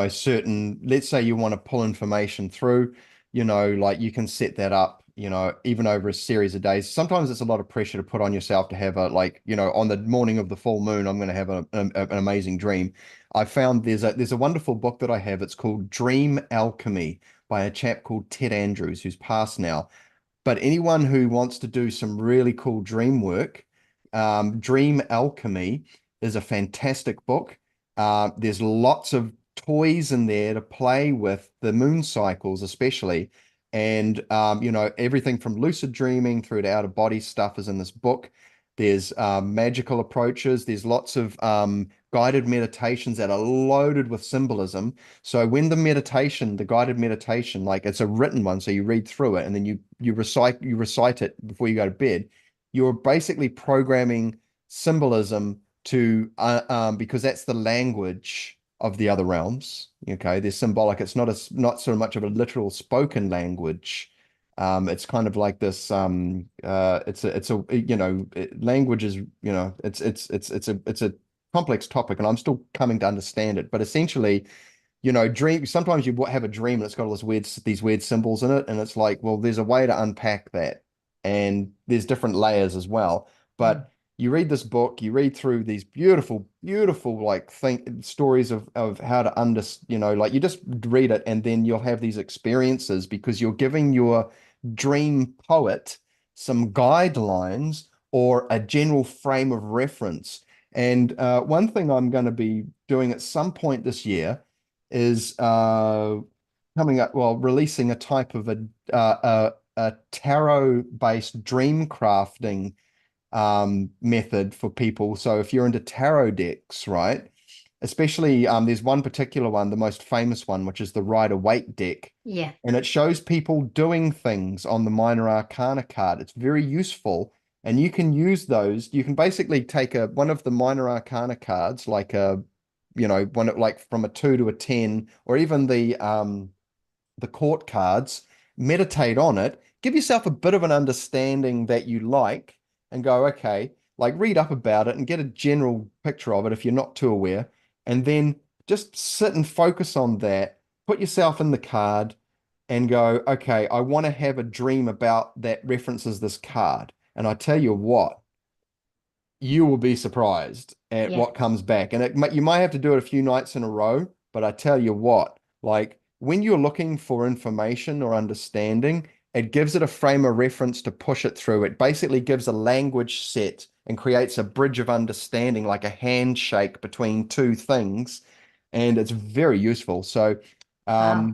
Speaker 2: certain, let's say you want to pull information through, like you can set that up, even over a series of days. Sometimes it's a lot of pressure to put on yourself to have a like, on the morning of the full moon, I'm going to have an amazing dream. I found there's a wonderful book that I have. It's called Dream Alchemy by a chap called Ted Andrews, who's passed now. But anyone who wants to do some really cool dream work, Dream Alchemy is a fantastic book. There's lots of toys in there to play with the moon cycles, especially. And, everything from lucid dreaming through to out of body stuff is in this book. There's magical approaches. There's lots of guided meditations that are loaded with symbolism. So when the guided meditation, like it's a written one, so you read through it and then you recite it before you go to bed, you're basically programming symbolism to because that's the language of the other realms. Okay, they're symbolic. It's not so much of a literal spoken language. It's kind of like this. Language is, it's a complex topic, and I'm still coming to understand it. But essentially, dream. Sometimes you have a dream and it's got all these weird symbols in it, and it's like, well, there's a way to unpack that, and there's different layers as well. But you read this book, you read through these beautiful, beautiful like think stories of how to like you just read it, and then you'll have these experiences because you're giving your dream poet some guidelines or a general frame of reference. And one thing I'm going to be doing at some point this year is coming up, well, releasing a type of a tarot-based dream crafting method for people. So if you're into tarot decks, right? especially there's one particular one, the most famous one, which is the Rider-Waite deck.
Speaker 1: Yeah.
Speaker 2: And it shows people doing things on the Minor Arcana card. It's very useful. And you can use those. You can basically take one of the Minor Arcana cards, like one like from a 2 to a 10, or even the court cards, meditate on it, give yourself a bit of an understanding that you like, and go, okay, like read up about it and get a general picture of it if you're not too aware. And then just sit and focus on that, put yourself in the card and go, okay, I want to have a dream about that references this card. And I tell you what, you will be surprised at
Speaker 1: Yeah.
Speaker 2: what comes back. And you might have to do it a few nights in a row, but I tell you what, like when you're looking for information or understanding, it gives it a frame of reference to push it through. It basically gives a language set and creates a bridge of understanding, like a handshake between two things. And it's very useful. So,
Speaker 1: Wow.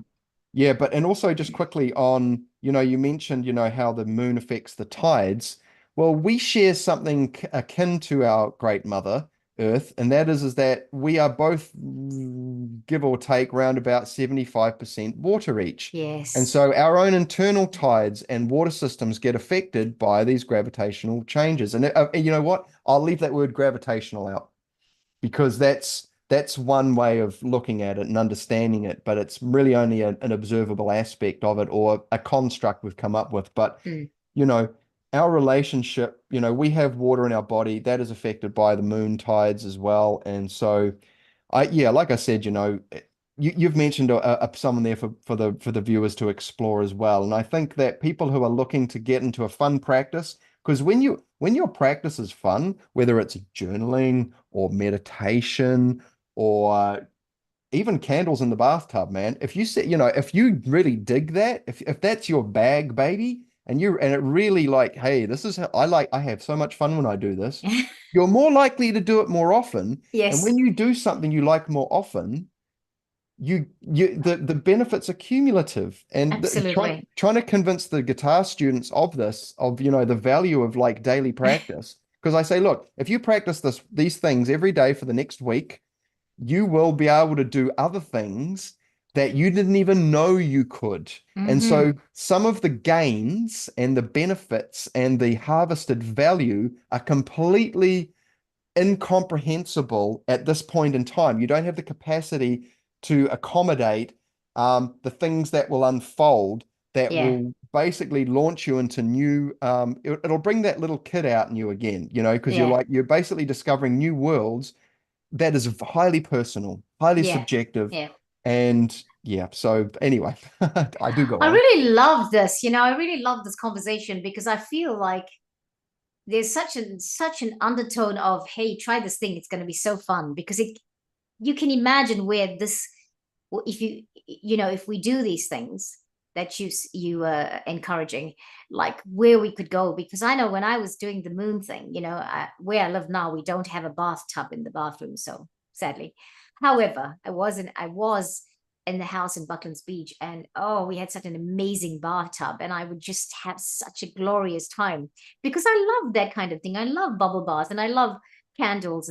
Speaker 2: yeah, and also just quickly on, you mentioned, how the moon affects the tides. Well, we share something akin to our great mother, Earth, and that is that we are both, give or take, round about 75% water each. And
Speaker 1: Yes.
Speaker 2: so our own internal tides and water systems get affected by these gravitational changes. And you know what? I'll leave that word gravitational out because that's one way of looking at it and understanding it, but it's really only an observable aspect of it or a construct we've come up with. But
Speaker 1: Mm.
Speaker 2: you know, our relationship, we have water in our body that is affected by the moon tides as well. And so yeah, like I said, you've mentioned someone there for the viewers to explore as well. And I think that people who are looking to get into a fun practice, because when your practice is fun, whether it's journaling or meditation or even candles in the bathtub, man. If you say, if you really dig that, if that's your bag, baby, and it really like, hey, this is how I have so much fun when I do this, you're more likely to do it more often. And when
Speaker 1: Yes.
Speaker 2: you do something you like more often, the benefits are cumulative. And
Speaker 1: Absolutely.
Speaker 2: trying to convince the guitar students of this, of the value of like daily practice. Because I say, look, if you practice these things every day for the next week, you will be able to do other things that you didn't even know you could. And so
Speaker 1: Hmm.
Speaker 2: some of the gains and the benefits and the harvested value are completely incomprehensible at this point in time. You don't have the capacity to accommodate the things that will unfold that
Speaker 1: Yeah.
Speaker 2: will basically launch you into new it'll bring that little kid out in you again, because
Speaker 1: Yeah.
Speaker 2: you're basically discovering new worlds that is highly personal, highly
Speaker 1: Yeah.
Speaker 2: subjective,
Speaker 1: Yeah.
Speaker 2: and yeah. So anyway, I do go
Speaker 1: I
Speaker 2: on.
Speaker 1: really love this. I really love this conversation because I feel like there's such an undertone of, hey, try this thing. It's going to be so fun because you can imagine where this, if if we do these things that you encouraging, like where we could go. Because I know when I was doing the moon thing, where I live now, we don't have a bathtub in the bathroom, so sadly. However, I was in the house in Bucklands Beach, and oh, we had such an amazing bathtub, and I would just have such a glorious time because I love that kind of thing. I love bubble bath and I love candles,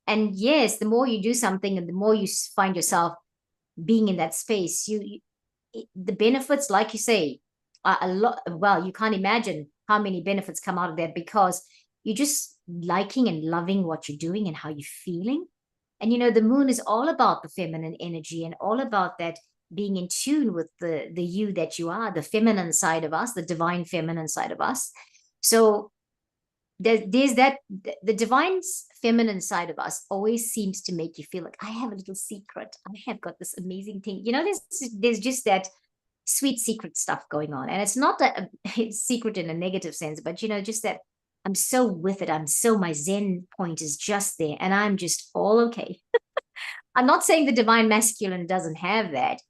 Speaker 1: and yes, the more you do something and the more you find yourself being in that space, the benefits, like you say, are a lot. Well, you can't imagine how many benefits come out of that because you're just liking and loving what you're doing and how you're feeling. And the moon is all about the feminine energy and all about that being in tune with the you that you are, the feminine side of us, the divine feminine side of us. So there's that the divine feminine side of us always seems to make you feel like I have a little secret. I have got this amazing thing. There's just that sweet secret stuff going on, and it's not that it's secret in a negative sense, but just that I'm so with it. I'm so my Zen point is just there, and I'm just all okay. I'm not saying the divine masculine doesn't have that.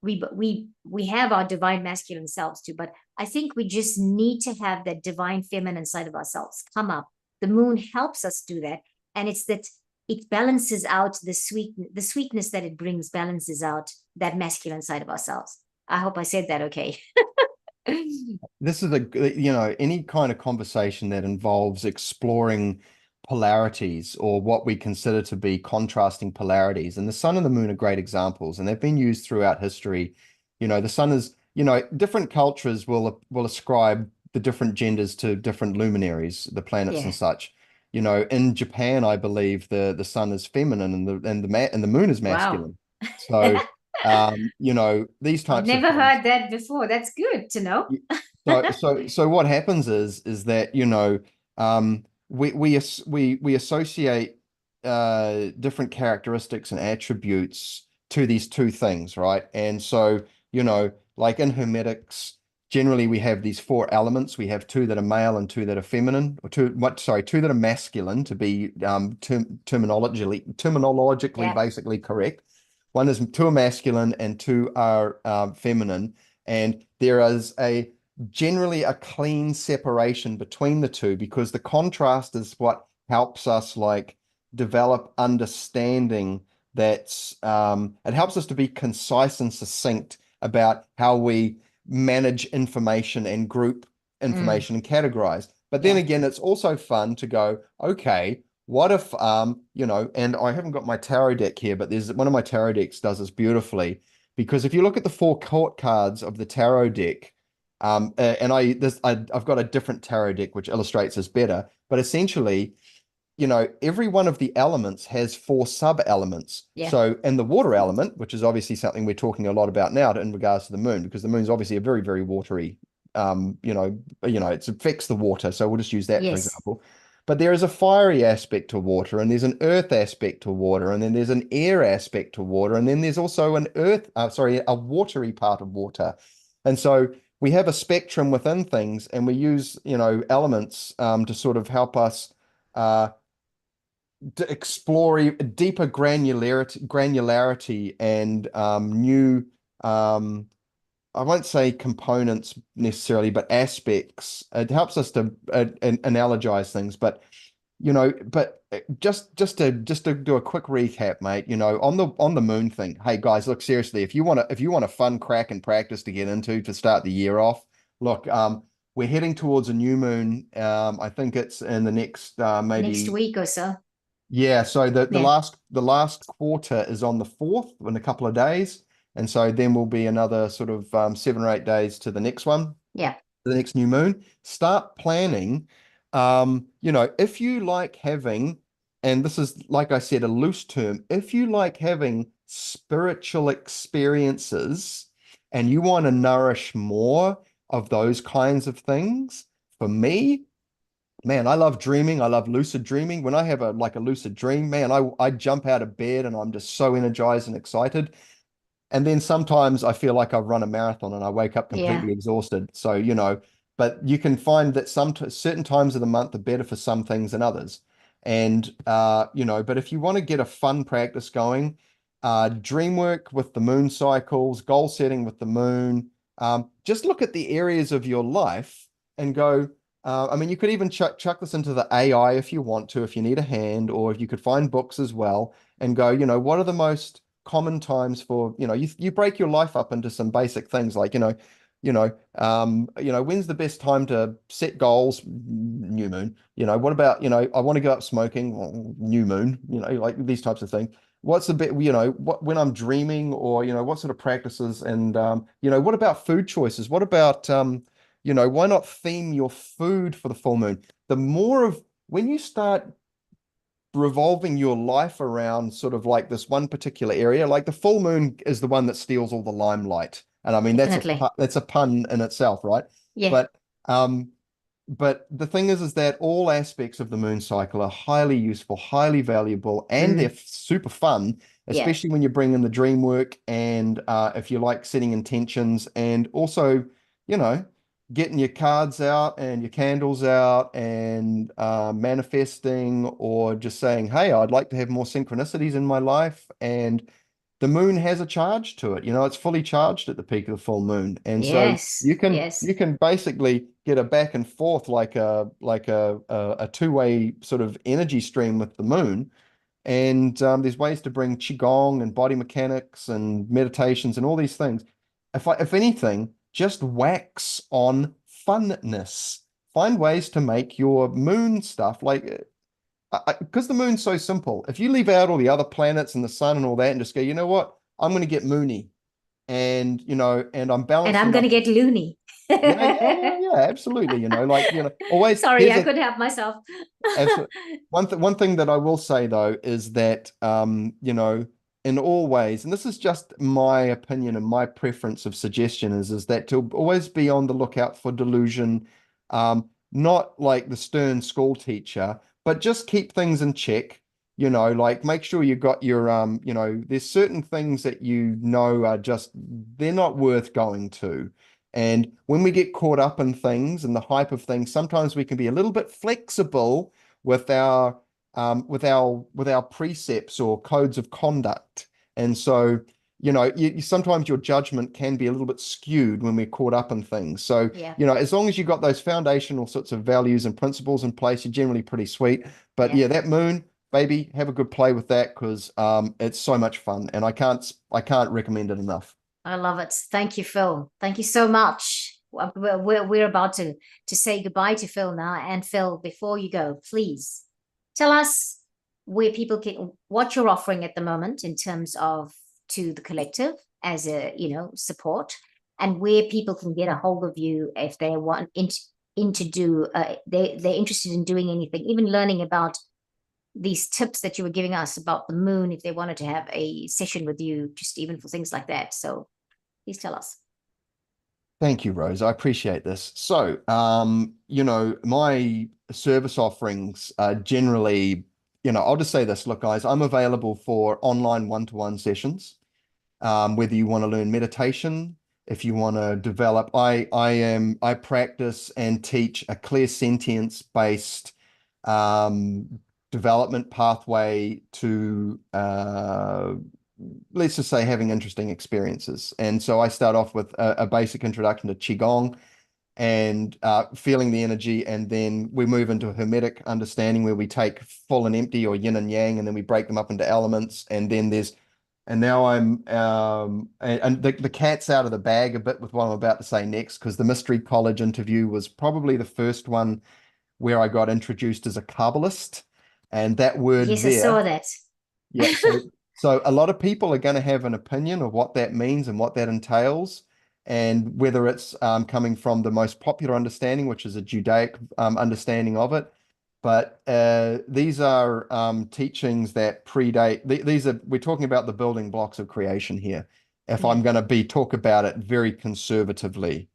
Speaker 1: We have our divine masculine selves too, but I think we just need to have that divine feminine side of ourselves come up. The moon helps us do that, and it's that it balances out the sweetness that it brings balances out that masculine side of ourselves. I hope I said that okay.
Speaker 2: This is any kind of conversation that involves exploring polarities, or what we consider to be contrasting polarities. And the sun and the moon are great examples, and they've been used throughout history. The sun is, different cultures will ascribe the different genders to different luminaries, the planets and
Speaker 1: Yeah.
Speaker 2: such. In Japan, I believe the sun is feminine and the moon is
Speaker 1: Wow.
Speaker 2: masculine. So, these
Speaker 1: I've
Speaker 2: types of
Speaker 1: never
Speaker 2: things.
Speaker 1: heard that before. That's good to know.
Speaker 2: So what happens is that we associate different characteristics and attributes to these two things, right? And so like in Hermetics, generally we have these four elements. We have two that are male and two that are feminine, or two that are masculine, to be terminologically
Speaker 1: Yeah.
Speaker 2: basically correct. One is two are masculine and two are feminine, and there is generally a clean separation between the two, because the contrast is what helps us like develop understanding. It helps us to be concise and succinct about how we manage information and group
Speaker 1: Mm,
Speaker 2: information and categorize. But then
Speaker 1: yeah.
Speaker 2: again, it's also fun to go, okay, what if and I haven't got my tarot deck here, but there's one of my tarot decks does this beautifully, because if you look at the four court cards of the tarot deck, I've got a different tarot deck which illustrates this better, but essentially, every one of the elements has four sub-elements.
Speaker 1: Yeah.
Speaker 2: So, in the water element, which is obviously something we're talking a lot about now in regards to the moon, because the moon is obviously a very, very watery, it affects the water. So we'll just use that for
Speaker 1: Yes.
Speaker 2: example. But there is a fiery aspect to water, and there's an earth aspect to water, and then there's an air aspect to water, and then there's also a watery part of water. And so we have a spectrum within things, and we use, elements to sort of help us uh, to explore deeper granularity and new, um, I won't say components necessarily, but aspects. It helps us to analogize things, but just to do a quick recap, mate. On the moon thing. Hey guys, look, seriously, if you want a fun crack and practice to get into to start the year off, look, we're heading towards a new moon. I think it's in the next
Speaker 1: Next
Speaker 2: maybe.
Speaker 1: week or so.
Speaker 2: Yeah, so the
Speaker 1: Yeah.
Speaker 2: last quarter is on the 4th in a couple of days, and so then will be another sort of 7 or 8 days to the next one,
Speaker 1: Yeah.
Speaker 2: the next new moon. Start planning. If you like having, and this is like I said, a loose term, if you like having spiritual experiences and you want to nourish more of those kinds of things, for me, man, I love dreaming. I love lucid dreaming. When I have a lucid dream, man, I jump out of bed and I'm just so energized and excited. And then sometimes I feel like I've run a marathon and I wake up
Speaker 1: Yeah.
Speaker 2: completely exhausted. So, but you can find that certain times of the month are better for some things than others. And but if you want to get a fun practice going, dream work with the moon cycles, goal setting with the moon, just look at the areas of your life and go, I mean, you could even chuck this into the AI if you want to, if you need a hand, or if you could find books as well and go, what are the most common times for, you break your life up into some basic things like, when's the best time to set goals? New moon. What about, I want to go up smoking? Well, new moon, like these types of things. What's the bit, when I'm dreaming, or, what sort of practices, and, what about food choices? What about, why not theme your food for the full moon? When you start revolving your life around sort of like this one particular area, like the full moon is the one that steals all the limelight. And I mean,
Speaker 1: Definitely.
Speaker 2: that's a pun in itself, right?
Speaker 1: Yeah.
Speaker 2: But um, but the thing is that all aspects of the moon cycle are highly useful, highly valuable, and they're
Speaker 1: Mm,
Speaker 2: super fun,
Speaker 1: yeah.
Speaker 2: especially when you bring in the dream work, and if you like setting intentions, and also, you know, getting your cards out and your candles out, and manifesting, or just saying, hey, I'd like to have more synchronicities in my life. And the moon has a charge to it. It's fully charged at the peak of the full moon. And so
Speaker 1: Yes.
Speaker 2: you can basically get a back and forth, like a two-way sort of energy stream with the moon. And there's ways to bring qigong and body mechanics and meditations and all these things. If anything, just wax on funness. Find ways to make your moon stuff like. because the moon's so simple. If you leave out all the other planets and the sun and all that, and just go, you know what, I'm going to get moony, and and I'm
Speaker 1: And I'm
Speaker 2: balancing
Speaker 1: going
Speaker 2: up.
Speaker 1: to get loony.
Speaker 2: Yeah, yeah, yeah, yeah, absolutely. Always
Speaker 1: Sorry,
Speaker 2: here's
Speaker 1: I
Speaker 2: a
Speaker 1: could help myself.
Speaker 2: absolutely. One thing that I will say though is that in all ways, and this is just my opinion and my preference of suggestion is that to always be on the lookout for delusion, not like the stern school teacher, but just keep things in check. Like make sure you got your there's certain things that are just they're not worth going to. And when we get caught up in things and the hype of things, sometimes we can be a little bit flexible with our precepts or codes of conduct. And so, sometimes your judgment can be a little bit skewed when we're caught up in things. So,
Speaker 1: Yeah,
Speaker 2: as long as you've got those foundational sorts of values and principles in place, you're generally pretty sweet. But
Speaker 1: yeah.
Speaker 2: yeah, that moon, baby, have a good play with that because it's so much fun, and I can't recommend it enough.
Speaker 1: I love it. Thank you, Phil. Thank you so much. We're about to say goodbye to Phil now. And Phil, before you go, please tell us where people can, what you're offering at the moment in terms of to the collective as a, support, and where people can get a hold of you if they want into do, they're interested in doing anything, even learning about these tips that you were giving us about the moon, if they wanted to have a session with you, just even for things like that. So please tell us.
Speaker 2: Thank you, Rose. I appreciate this. So, my service offerings are generally, I'll just say this. Look, guys, I'm available for online one-to-one sessions. Whether you want to learn meditation, if you want to develop, I practice and teach a clear sentience based development pathway to let's just say having interesting experiences. And so I start off with a basic introduction to Qigong and feeling the energy. And then we move into a Hermetic understanding where we take full and empty or yin and yang, and then we break them up into elements. And now and the cat's out of the bag a bit with what I'm about to say next, because the Mystery College interview was probably the first one where I got introduced as a Kabbalist. And that word
Speaker 1: Yes, I saw
Speaker 2: there,
Speaker 1: that.
Speaker 2: yeah, so a lot of people are going to have an opinion of what that means and what that entails, and whether it's coming from the most popular understanding, which is a Judaic understanding of it. But these are teachings that predate. These are we're talking about the building blocks of creation here. If
Speaker 1: Yeah.
Speaker 2: I'm going to be talk about it very conservatively,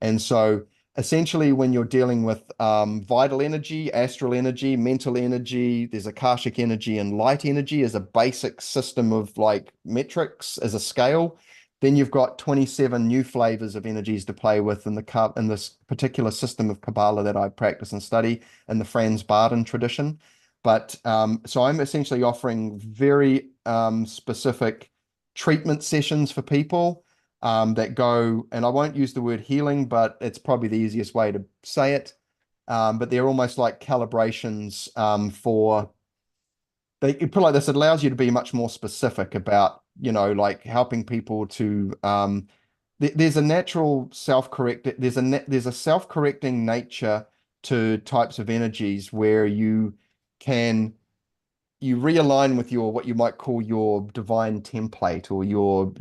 Speaker 2: and so essentially when you're dealing with vital energy, astral energy, mental energy, there's Akashic energy and light energy as a basic system of like metrics as a scale. Then you've got 27 new flavors of energies to play with in this particular system of Kabbalah that I practice and study in the Franz Barden tradition. But so I'm essentially offering very specific treatment sessions for people that go, and I won't use the word healing, but it's probably the easiest way to say it. But they're almost like calibrations for, they put it like this, it allows you to be much more specific about, like helping people to, there's a natural self-correct, there's a self-correcting nature to types of energies where can you realign with your what you might call your divine template or your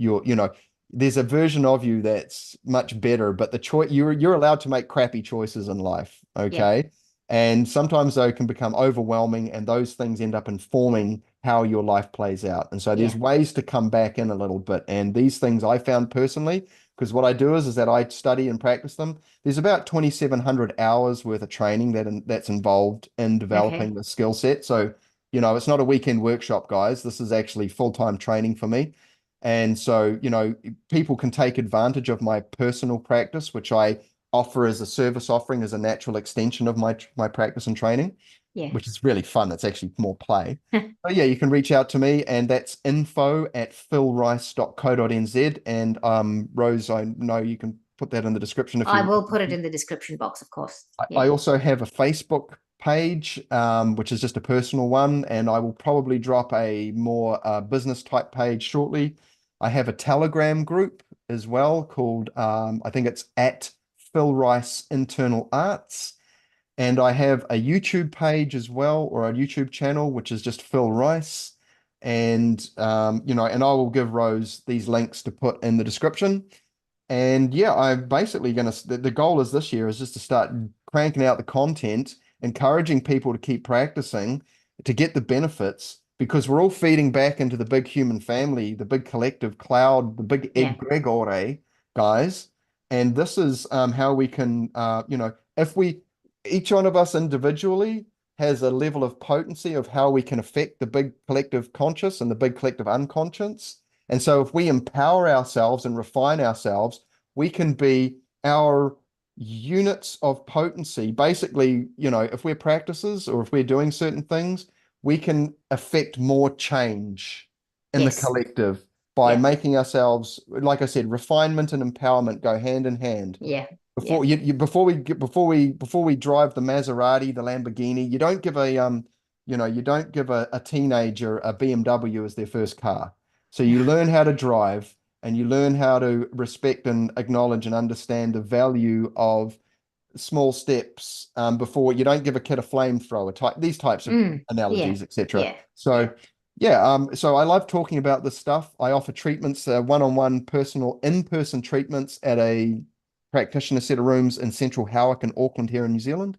Speaker 2: there's a version of you that's much better, but the choice you're allowed to make crappy choices in life,
Speaker 1: Yeah.
Speaker 2: okay? And sometimes though can become overwhelming, and those things end up informing how your life plays out. And so there's
Speaker 1: Yeah.
Speaker 2: ways to come back in a little bit. And these things I found personally, because what I do is that I study and practice them. There's about 2,700 hours worth of training that's involved in
Speaker 1: Okay.
Speaker 2: developing the skill set. So it's not a weekend workshop, guys. This is actually full-time training for me. And so, people can take advantage of my personal practice, which I offer as a service offering as a natural extension of my practice and training,
Speaker 1: Yeah.
Speaker 2: which is really fun. It's actually more play. But yeah, you can reach out to me, and that's info@philrice.co.nz. And Rose, I know you can put that in the description if
Speaker 1: I
Speaker 2: you
Speaker 1: will put it in the description box, of course.
Speaker 2: I
Speaker 1: Yeah.
Speaker 2: also have a Facebook page, which is just a personal one, and I will probably drop a more business type page shortly. I have a Telegram group as well called, I think it's at Phil Rice Internal Arts. And I have a YouTube page as well, or a YouTube channel, which is just Phil Rice. And and I will give Rose these links to put in the description. And yeah, I'm basically going to, the goal is this year is just to start cranking out the content, encouraging people to keep practicing to get the benefits, because we're all feeding back into the big human family, the big collective cloud, the big
Speaker 1: Yeah.
Speaker 2: egregore, guys. And this is how we can, if we, each one of us individually has a level of potency of how we can affect the big collective conscious and the big collective unconscious. And so if we empower ourselves and refine ourselves, we can be our units of potency. Basically, if we're practices or if we're doing certain things, we can affect more change in the
Speaker 1: Yes.
Speaker 2: collective by
Speaker 1: Yeah.
Speaker 2: making ourselves, like I said, refinement and empowerment go hand in hand.
Speaker 1: Yeah. Yeah.
Speaker 2: Before we drive the Maserati, the Lamborghini, you don't give a teenager a BMW as their first car. So you learn how to drive, and you learn how to respect and acknowledge and understand the value of small steps, before you don't give a kid a flamethrower, these types of
Speaker 1: Yeah.
Speaker 2: analogies, etc.
Speaker 1: Yeah.
Speaker 2: So
Speaker 1: Yeah.
Speaker 2: yeah, so I love talking about this stuff. I offer treatments, one-on-one personal in-person treatments at a practitioner set of rooms in Central Howick in Auckland here in New Zealand.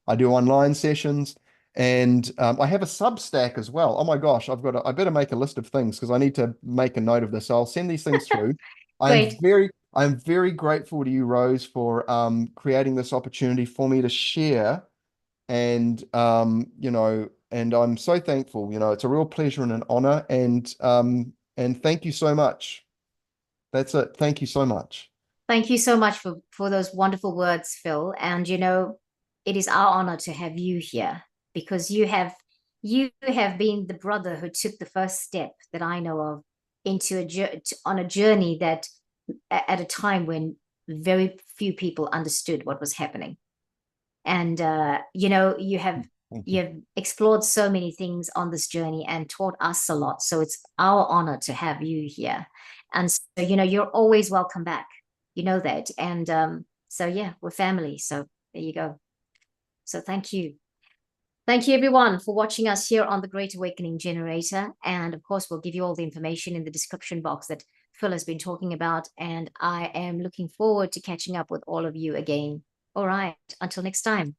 Speaker 2: I do online sessions, and I have a Substack as well. Oh my gosh, I better make a list of things because I need to make a note of this. So I'll send these things through. I'm
Speaker 1: Great.
Speaker 2: very I'm very grateful to you, Rose, for creating this opportunity for me to share. And and I'm so thankful. It's a real pleasure and an honor. And thank you so much. That's it. Thank you so much.
Speaker 1: Thank you so much for those wonderful words, Phil. And it is our honor to have you here because you have been the brother who took the first step that I know of into on a journey that at a time when very few people understood what was happening. And you have
Speaker 2: Thank
Speaker 1: you
Speaker 2: you.
Speaker 1: have explored so many things on this journey and taught us a lot. So it's our honor to have you here. And so you're always welcome back. You know that. And so yeah, we're family. So there you go. So thank you everyone for watching us here on the Great Awakening Generator. And of course, we'll give you all the information in the description box that Phil has been talking about. And I am looking forward to catching up with all of you again. All right, until next time.